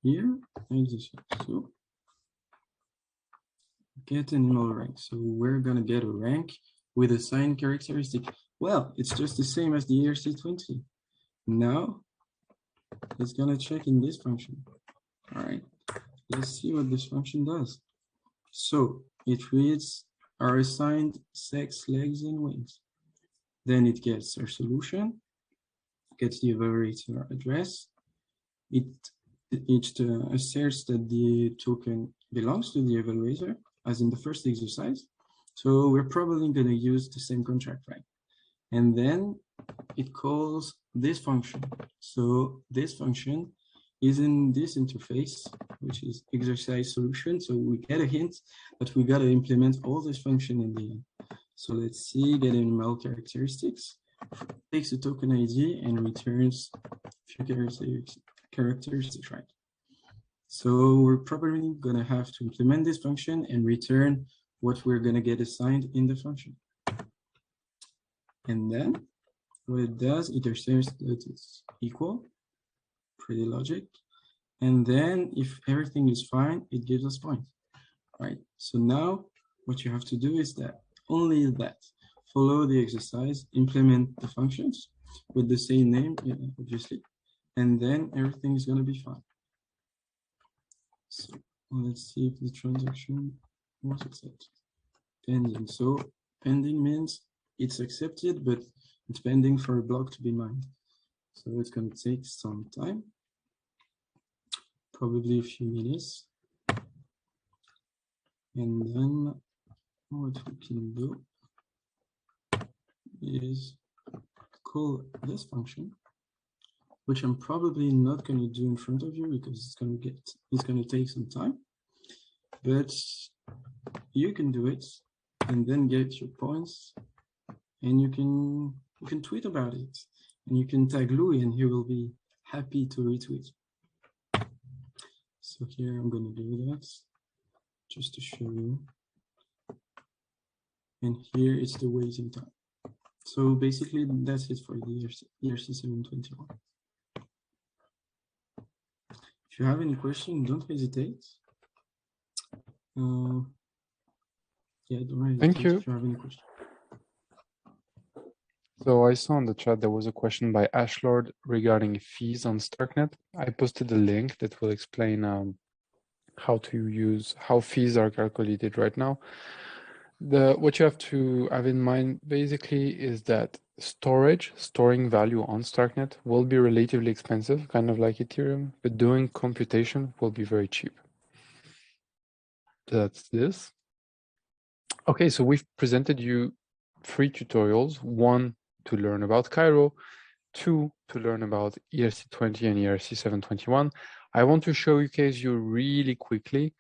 Here, exercise 2. Get animal rank. So we're gonna get a rank with a sign characteristic. Well, it's just the same as the ERC20. Now, it's gonna check in this function. All right, let's see what this function does. So it reads our assigned sex, legs, and wings. Then it gets our solution, gets the evaluator address. It asserts that the token belongs to the evaluator, as in the first exercise. So we're probably going to use the same contract, right? And then it calls this function. So this function is in this interface, which is exercise solution. So we get a hint that we got to implement all this function in the end. So let's see, get animal characteristics, takes the token ID and returns a few characteristics, right? So we're probably going to have to implement this function and return what we're going to get assigned in the function. And then what it does, it asserts that it's equal, pretty logic. And then if everything is fine, it gives us points, right? So now what you have to do is that, only that, follow the exercise, implement the functions with the same name, obviously, and then everything is going to be fine. So let's see if the transaction was accepted. Pending. So pending means it's accepted, but it's pending for a block to be mined. So it's going to take some time, probably a few minutes. And then what we can do is call this function, which I'm probably not going to do in front of you because it's going to take some time, but you can do it and then get your points, and you can tweet about it, and you can tag Louis and he will be happy to retweet. So here I'm going to do that just to show you. And here it's the waiting time. So basically that's it for the ERC721. If you have any question, don't hesitate. Yeah, don't hesitate. Thank you. If you have any question. So I saw in the chat there was a question by Ashlord regarding fees on StarkNet. I posted a link that will explain how fees are calculated right now. What you have to have in mind basically is that storing value on StarkNet will be relatively expensive, kind of like Ethereum, but doing computation will be very cheap. That's this. Okay, so we've presented you 3 tutorials, 1 to learn about Cairo, 2 to learn about ERC20 and ERC721. I want to showcase you really quickly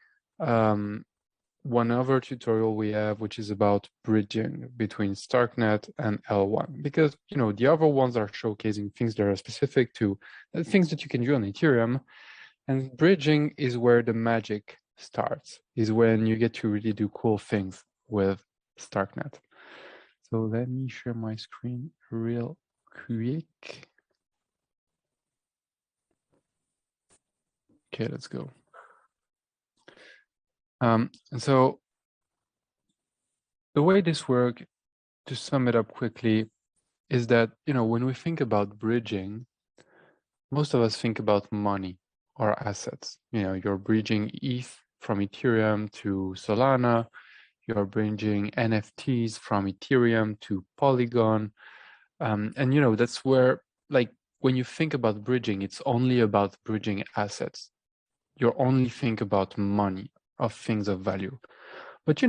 one other tutorial we have, which is about bridging between StarkNet and L1, because the other ones are showcasing things that are specific to things that you can do on Ethereum, and bridging is where the magic starts, is when you get to really do cool things with StarkNet. So let me share my screen real quick. Okay, let's go. And so the way this works, to sum it up quickly, is that, when we think about bridging, most of us think about money or assets. You're bridging ETH from Ethereum to Solana. You're bridging NFTs from Ethereum to Polygon. And, that's where, when you think about bridging, it's only about bridging assets. You only think about money, of things of value. But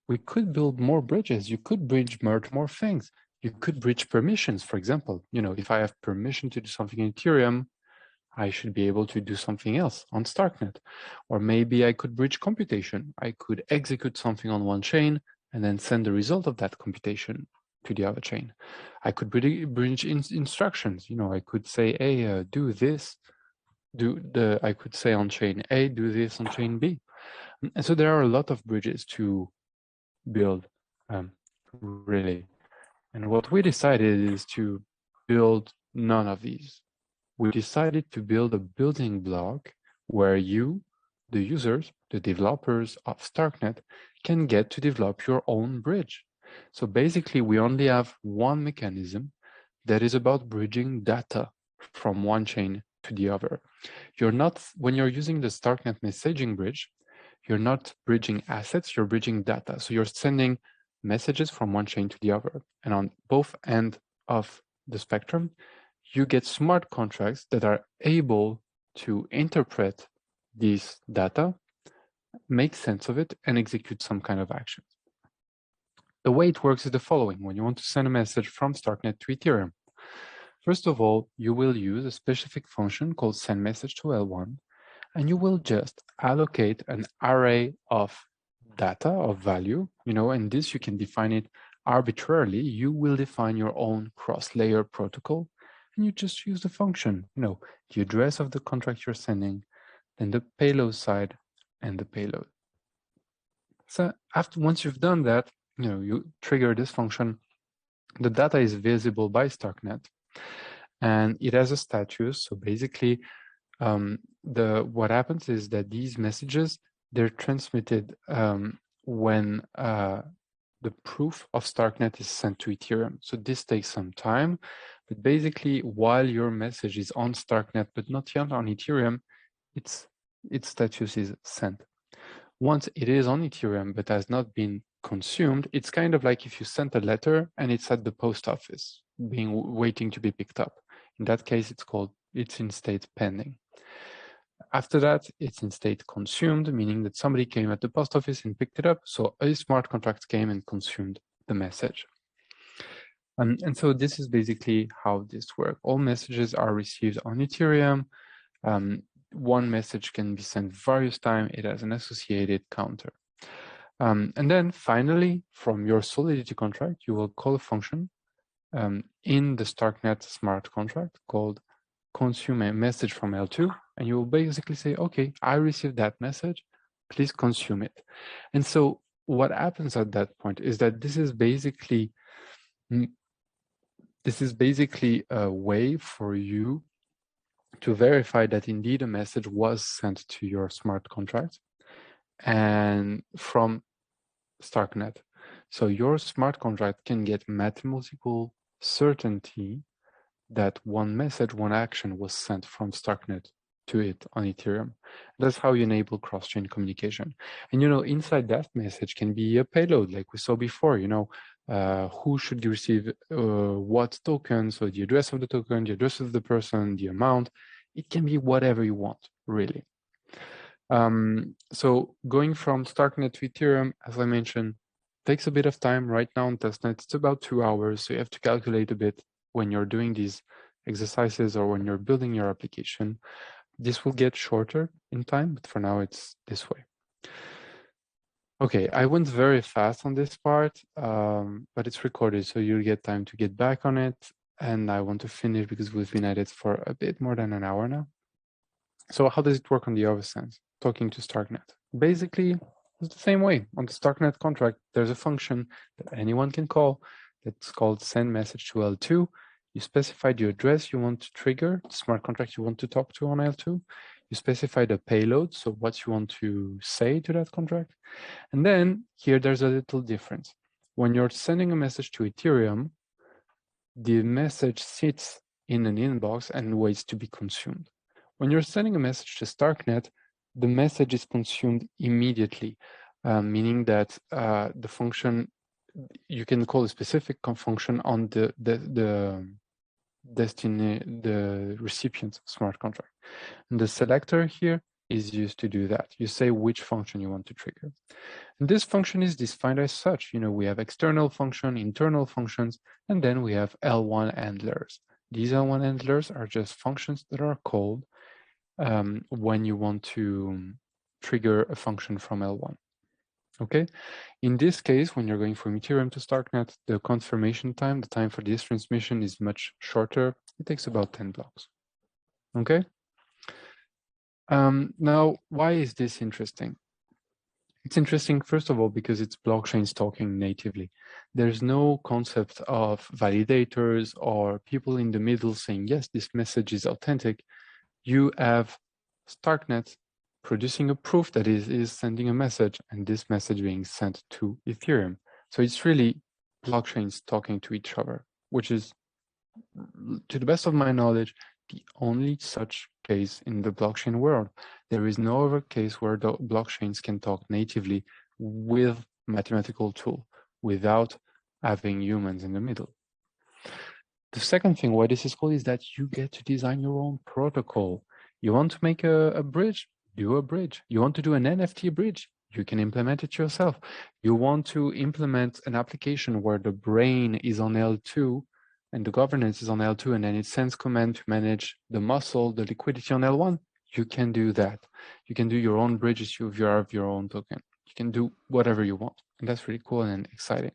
we could build more bridges. You could merge more things. You could bridge permissions, for example. If I have permission to do something in Ethereum, I should be able to do something else on StarkNet. Or maybe I could bridge computation. I could execute something on one chain and then send the result of that computation to the other chain. I could bridge instructions. I could say, hey, do this, I could say on chain A, do this on chain B. And so there are a lot of bridges to build, really. And what we decided is to build none of these. We decided to build a building block where you, the users, the developers of StarkNet, can get to develop your own bridge. So basically, we only have one mechanism that is about bridging data from one chain to the other. When you're using the StarkNet messaging bridge, you're not bridging assets, you're bridging data. So you're sending messages from one chain to the other. And on both ends of the spectrum, you get smart contracts that are able to interpret this data, make sense of it, and execute some kind of action. The way it works is the following. When you want to send a message from StarkNet to Ethereum, first of all, you will use a specific function called sendMessage to L1, and you will just allocate an array of data, of value, and this you can define it arbitrarily. You will define your own cross-layer protocol, and you just use the function, the address of the contract you're sending, then the payload side, and the payload. So once you've done that, you trigger this function. The data is visible by StarkNet, and it has a status. So basically, what happens is that these messages, they're transmitted when the proof of StarkNet is sent to Ethereum. So this takes some time, but basically, while your message is on StarkNet but not yet on Ethereum, its status is sent. Once it is on Ethereum but has not been consumed, it's kind of like if you sent a letter and it's at the post office, waiting to be picked up. In that case, it's in state pending. After that, it's in state consumed, meaning that somebody came at the post office and picked it up. So a smart contract came and consumed the message. And so this is basically how this works. All messages are received on Ethereum. One message can be sent various times. It has an associated counter. And then finally, from your Solidity contract, you will call a function in the StarkNet smart contract called consume a message from L2. And you will basically say, okay, I received that message, please consume it. And so what happens at that point is that this is basically a way for you to verify that indeed a message was sent to your smart contract and from StarkNet. So your smart contract can get mathematical certainty that one message, one action was sent from StarkNet to it on Ethereum. That's how you enable cross-chain communication. And inside that message can be a payload, like we saw before. Who should receive what token? So the address of the token, the address of the person, the amount. It can be whatever you want, really. So going from StarkNet to Ethereum, as I mentioned, takes a bit of time. Right now on testnet, it's about 2 hours. So you have to calculate a bit when you're doing these exercises or when you're building your application. This will get shorter in time, but for now it's this way. Okay, I went very fast on this part, but it's recorded, so you'll get time to get back on it. And I want to finish because we've been at it for a bit more than an hour now. So how does it work on the other sense? Talking to StarkNet. Basically, it's the same way. On the StarkNet contract, there's a function that anyone can call that's called send message to L2. You specify the address you want to trigger, the smart contract you want to talk to on L2. You specify the payload, so what you want to say to that contract. And then here there's a little difference. When you're sending a message to Ethereum, the message sits in an inbox and waits to be consumed. When you're sending a message to StarkNet, the message is consumed immediately, meaning that the function, you can call a specific function on the recipient smart contract. And the selector here is used to do that. You say which function you want to trigger. And this function is defined as such. We have external function, internal functions, and then we have L1 handlers. These L1 handlers are just functions that are called when you want to trigger a function from L1. Okay, in this case, when you're going from Ethereum to StarkNet, the confirmation time, the time for this transmission is much shorter. It takes about 10 blocks. Okay, Now, why is this interesting? It's interesting, first of all, because it's blockchains talking natively. There's no concept of validators or people in the middle saying, yes, this message is authentic. You have StarkNet producing a proof that is sending a message, and this message being sent to Ethereum. So it's really blockchains talking to each other, which is, to the best of my knowledge, the only such case in the blockchain world. There is no other case where the blockchains can talk natively with mathematical tool without having humans in the middle. The second thing why this is cool is that you get to design your own protocol. You want to make a bridge? Do a bridge. You want to do an NFT bridge? You can implement it yourself. You want to implement an application where the brain is on L2 and the governance is on L2, and then it sends command to manage the muscle, the liquidity on L1, you can do that. You can do your own bridges if you have your own token. You can do whatever you want. And that's really cool and exciting.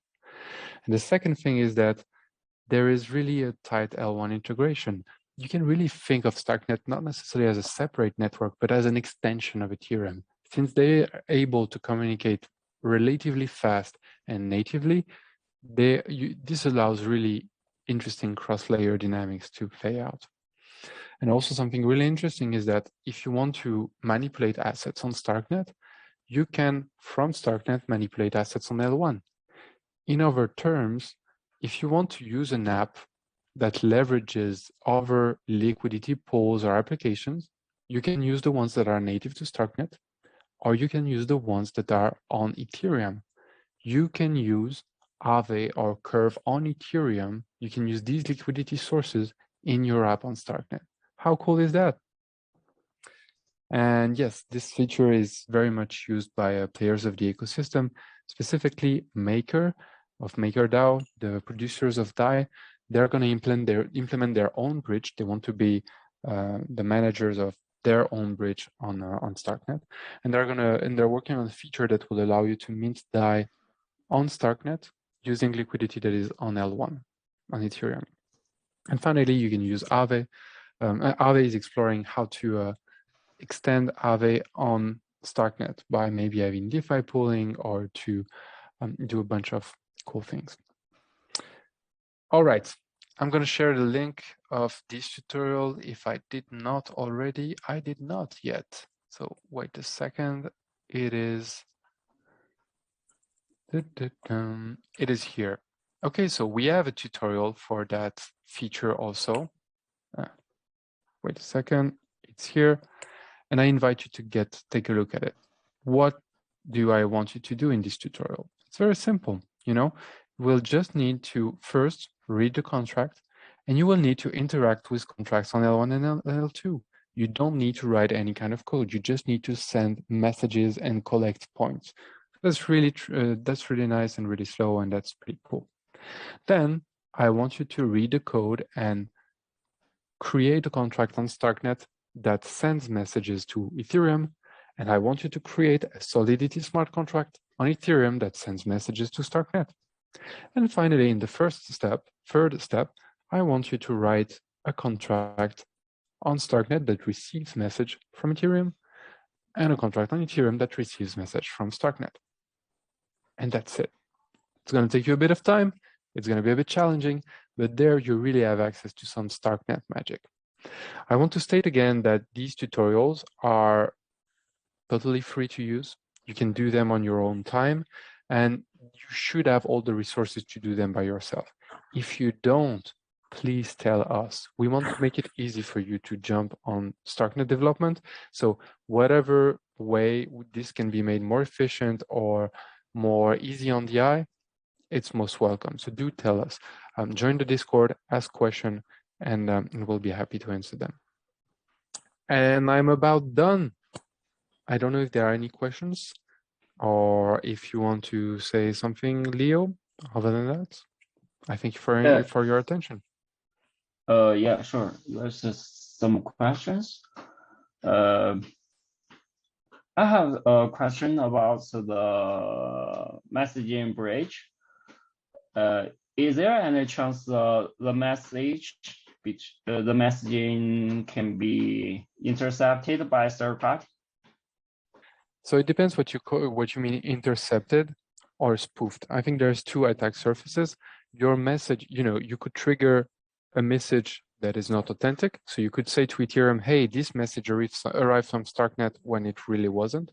And the second thing is that there is really a tight L1 integration. You can really think of StarkNet not necessarily as a separate network, but as an extension of Ethereum. Since they are able to communicate relatively fast and natively, this allows really interesting cross-layer dynamics to play out. And also something really interesting is that if you want to manipulate assets on StarkNet, you can, from StarkNet, manipulate assets on L1. In other terms, if you want to use an app that leverages other liquidity pools or applications, you can use the ones that are native to StarkNet, or you can use the ones that are on Ethereum. You can use Aave or Curve on Ethereum. You can use these liquidity sources in your app on StarkNet. How cool is that? And yes, this feature is very much used by players of the ecosystem, specifically Maker of MakerDAO, the producers of DAI. They're going to implement their own bridge. They want to be the managers of their own bridge on StarkNet, and they're working on a feature that will allow you to mint DAI on StarkNet using liquidity that is on L1 on Ethereum. And finally, you can use Aave. Aave is exploring how to extend Aave on StarkNet by maybe having DeFi pooling or to do a bunch of cool things. All right, I'm going to share the link of this tutorial. If I did not already, I did not yet. So wait a second. It is here. Okay, so we have a tutorial for that feature also. Wait a second, it's here. And I invite you to take a look at it. What do I want you to do in this tutorial? It's very simple, you know. We'll just need to first read the contract, and you will need to interact with contracts on L1 and L2. You don't need to write any kind of code. You just need to send messages and collect points. That's really nice and really slow, and that's pretty cool. Then I want you to read the code and create a contract on StarkNet that sends messages to Ethereum, and I want you to create a Solidity smart contract on Ethereum that sends messages to StarkNet. And finally, in the third step, I want you to write a contract on StarkNet that receives message from Ethereum, and a contract on Ethereum that receives message from StarkNet. And that's it. It's going to take you a bit of time. It's going to be a bit challenging, but there you really have access to some StarkNet magic. I want to state again that these tutorials are totally free to use. You can do them on your own time, and you should have all the resources to do them by yourself. If you don't, please tell us. We want to make it easy for you to jump on StarkNet development. So whatever way this can be made more efficient or more easy on the eye, it's most welcome. So do tell us. Join the Discord, ask questions, and we'll be happy to answer them. And I'm about done. I don't know if there are any questions or if you want to say something, Leo. Other than that, I thank you for your attention. Yeah, sure. There's some questions. I have a question about the messaging bridge. Is there any chance the message the messaging can be intercepted by a third party? So it depends what you mean intercepted or spoofed. I think there's two attack surfaces. Your message, you could trigger a message that is not authentic. So you could say to Ethereum, hey, this message arrived from StarkNet when it really wasn't.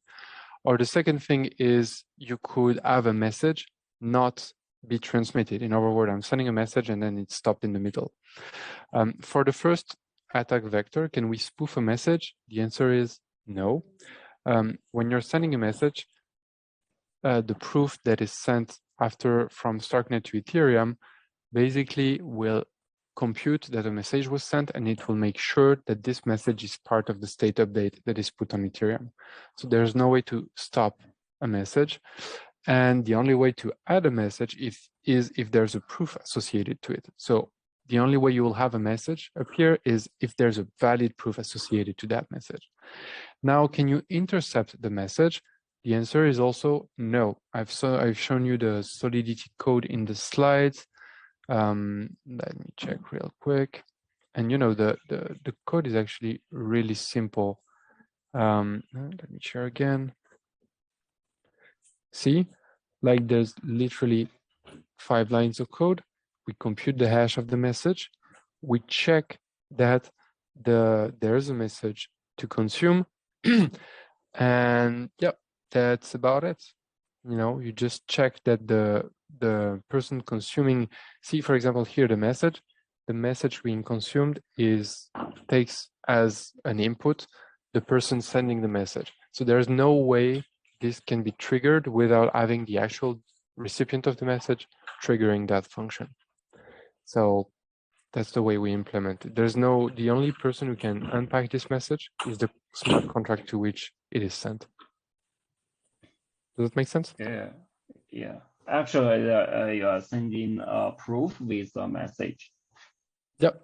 Or the second thing is you could have a message not be transmitted. In other words, I'm sending a message and then it stopped in the middle. For the first attack vector, can we spoof a message? The answer is no. When you're sending a message, the proof that is sent after from StarkNet to Ethereum basically will compute that a message was sent, and it will make sure that this message is part of the state update that is put on Ethereum. So there's no way to stop a message. And the only way to add a message is if there's a proof associated to it. So the only way you will have a message appear is if there's a valid proof associated to that message. Now, can you intercept the message? The answer is also no. I've shown you the Solidity code in the slides. Let me check real quick. And the code is actually really simple. Let me share again. See, like there's literally 5 lines of code. We compute the hash of the message. We check that there's a message to consume. And yep, that's about it. You just check that the person consuming, see, for example, here the message being consumed takes as an input the person sending the message. So there's no way this can be triggered without having the actual recipient of the message triggering that function. So that's the way we implement it. The only person who can unpack this message is the smart contract to which it is sent. Does that make sense? Yeah. Actually, you are sending a proof with a message. Yep.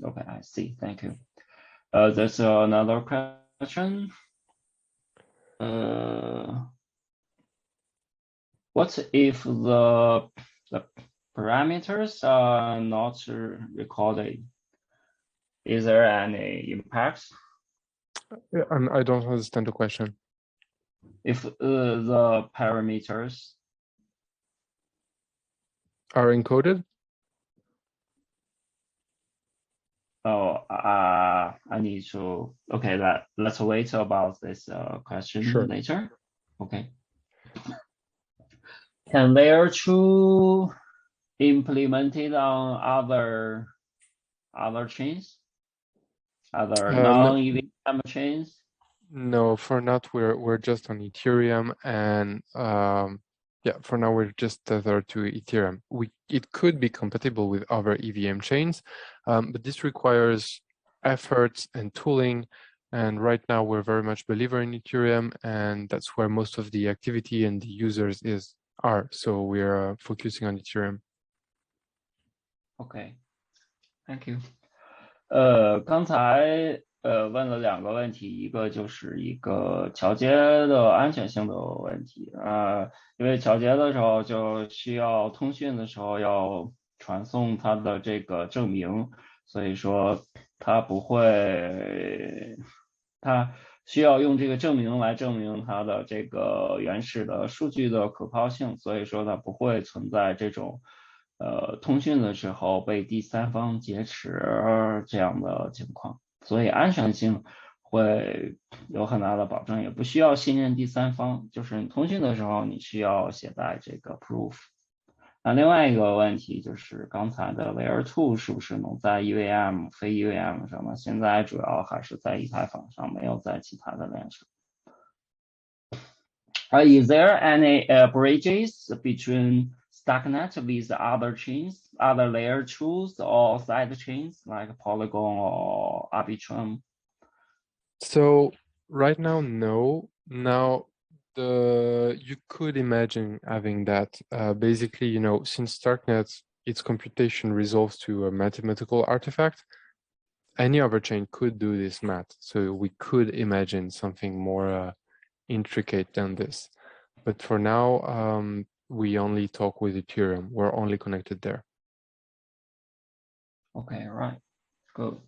Okay, I see. Thank you. There's another question. What if the parameters are not recorded? Is there any impact? I don't understand the question. If the parameters are encoded? Oh, I need to. Okay, let's wait about this question later. Okay. Can layer 2 implemented on other chains, other non-EVM chains? No, for now we're just on Ethereum, and for now we're just tethered to Ethereum. It could be compatible with other EVM chains, but this requires efforts and tooling. And right now we're very much believer in Ethereum, and that's where most of the activity and the users are. So we're focusing on Ethereum. Okay, thank you. 刚才问了2个问题，一个就是一个桥接的安全性的问题因为桥接的时候就需要通讯的时候要传送它的这个证明，所以说它需要用这个证明来证明它的这个原始的数据的可靠性，所以说它不会存在这种通讯的时候被第三方劫持这样的情况，所以安全性会有很大的保证，也不需要信任第三方，就是你通讯的时候你需要携带这个 proof。那另外一个问题就是刚才的 Layer 2是不是能在 EVM 非 EVM 上呢？现在主要还是在以太坊上，没有在其他的链上。Is there any bridges between StarkNet with other chains, other layer 2s or side chains like Polygon or Arbitrum? So right now, no. Now, you could imagine having that. Basically, since StarkNet, its computation resolves to a mathematical artifact, any other chain could do this math. So we could imagine something more intricate than this. But for now, we only talk with Ethereum. We're only connected there. Okay, right, good.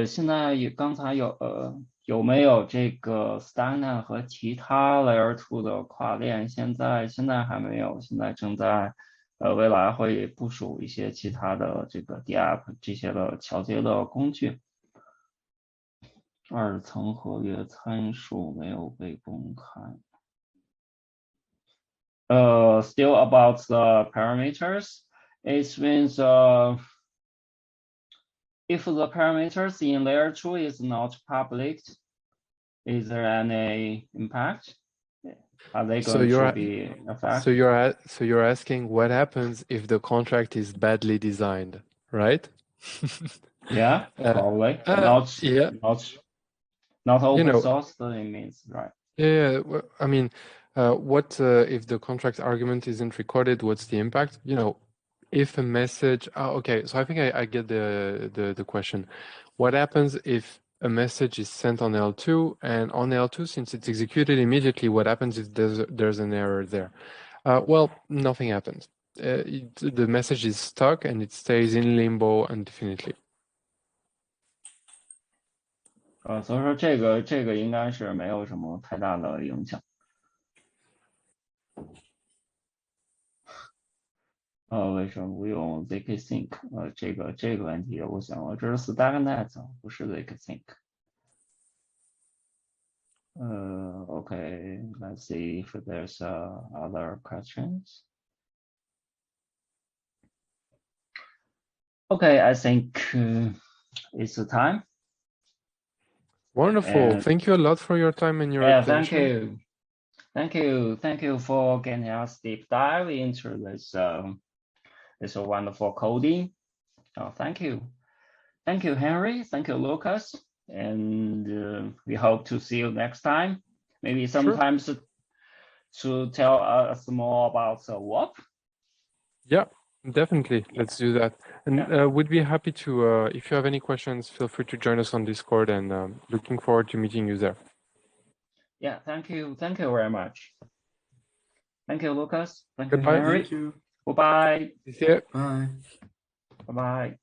现在刚才有没有这个 StarkNet 和其他 Layer 2的跨链？现在还没有，现在正在未来会部署一些其他的这个 Dapp 这些的桥接的工具。二层合约参数没有被公开。Still about the parameters, it means if the parameters in layer 2 is not public, is there any impact? Are they going to be affected? So you're asking what happens if the contract is badly designed, right? Yeah, probably. Not open source, it means, right? Yeah, well, I mean, what if the contract argument isn't recorded? What's the impact? If a message, okay, so I think I get the question. What happens if a message is sent on L2, and on L2, since it's executed immediately, what happens if there's an error there? Well, nothing happens. The message is stuck and it stays in limbo indefinitely. 所以说这个应该是没有什么太大的影响。为什么不用 zkSync？ 这个问题我想了，这是 StarkNet， 不是 zkSync。Okay, let's see if there's other questions. Okay, I think it's the time. Wonderful. Thank you a lot for your time and your attention. Thank you for getting us deep dive into this wonderful coding. Thank you, Henry. Thank you, Lucas. And we hope to see you next time. Maybe sometimes to tell us more about the WAP. Yeah, definitely. Let's do that. And we'd be happy to, if you have any questions, feel free to join us on Discord, and looking forward to meeting you there. Yeah, thank you very much. Thank you, Lucas. Thank you, Goodbye. Henry. Thank you. Goodbye. See you. Bye. Bye-bye.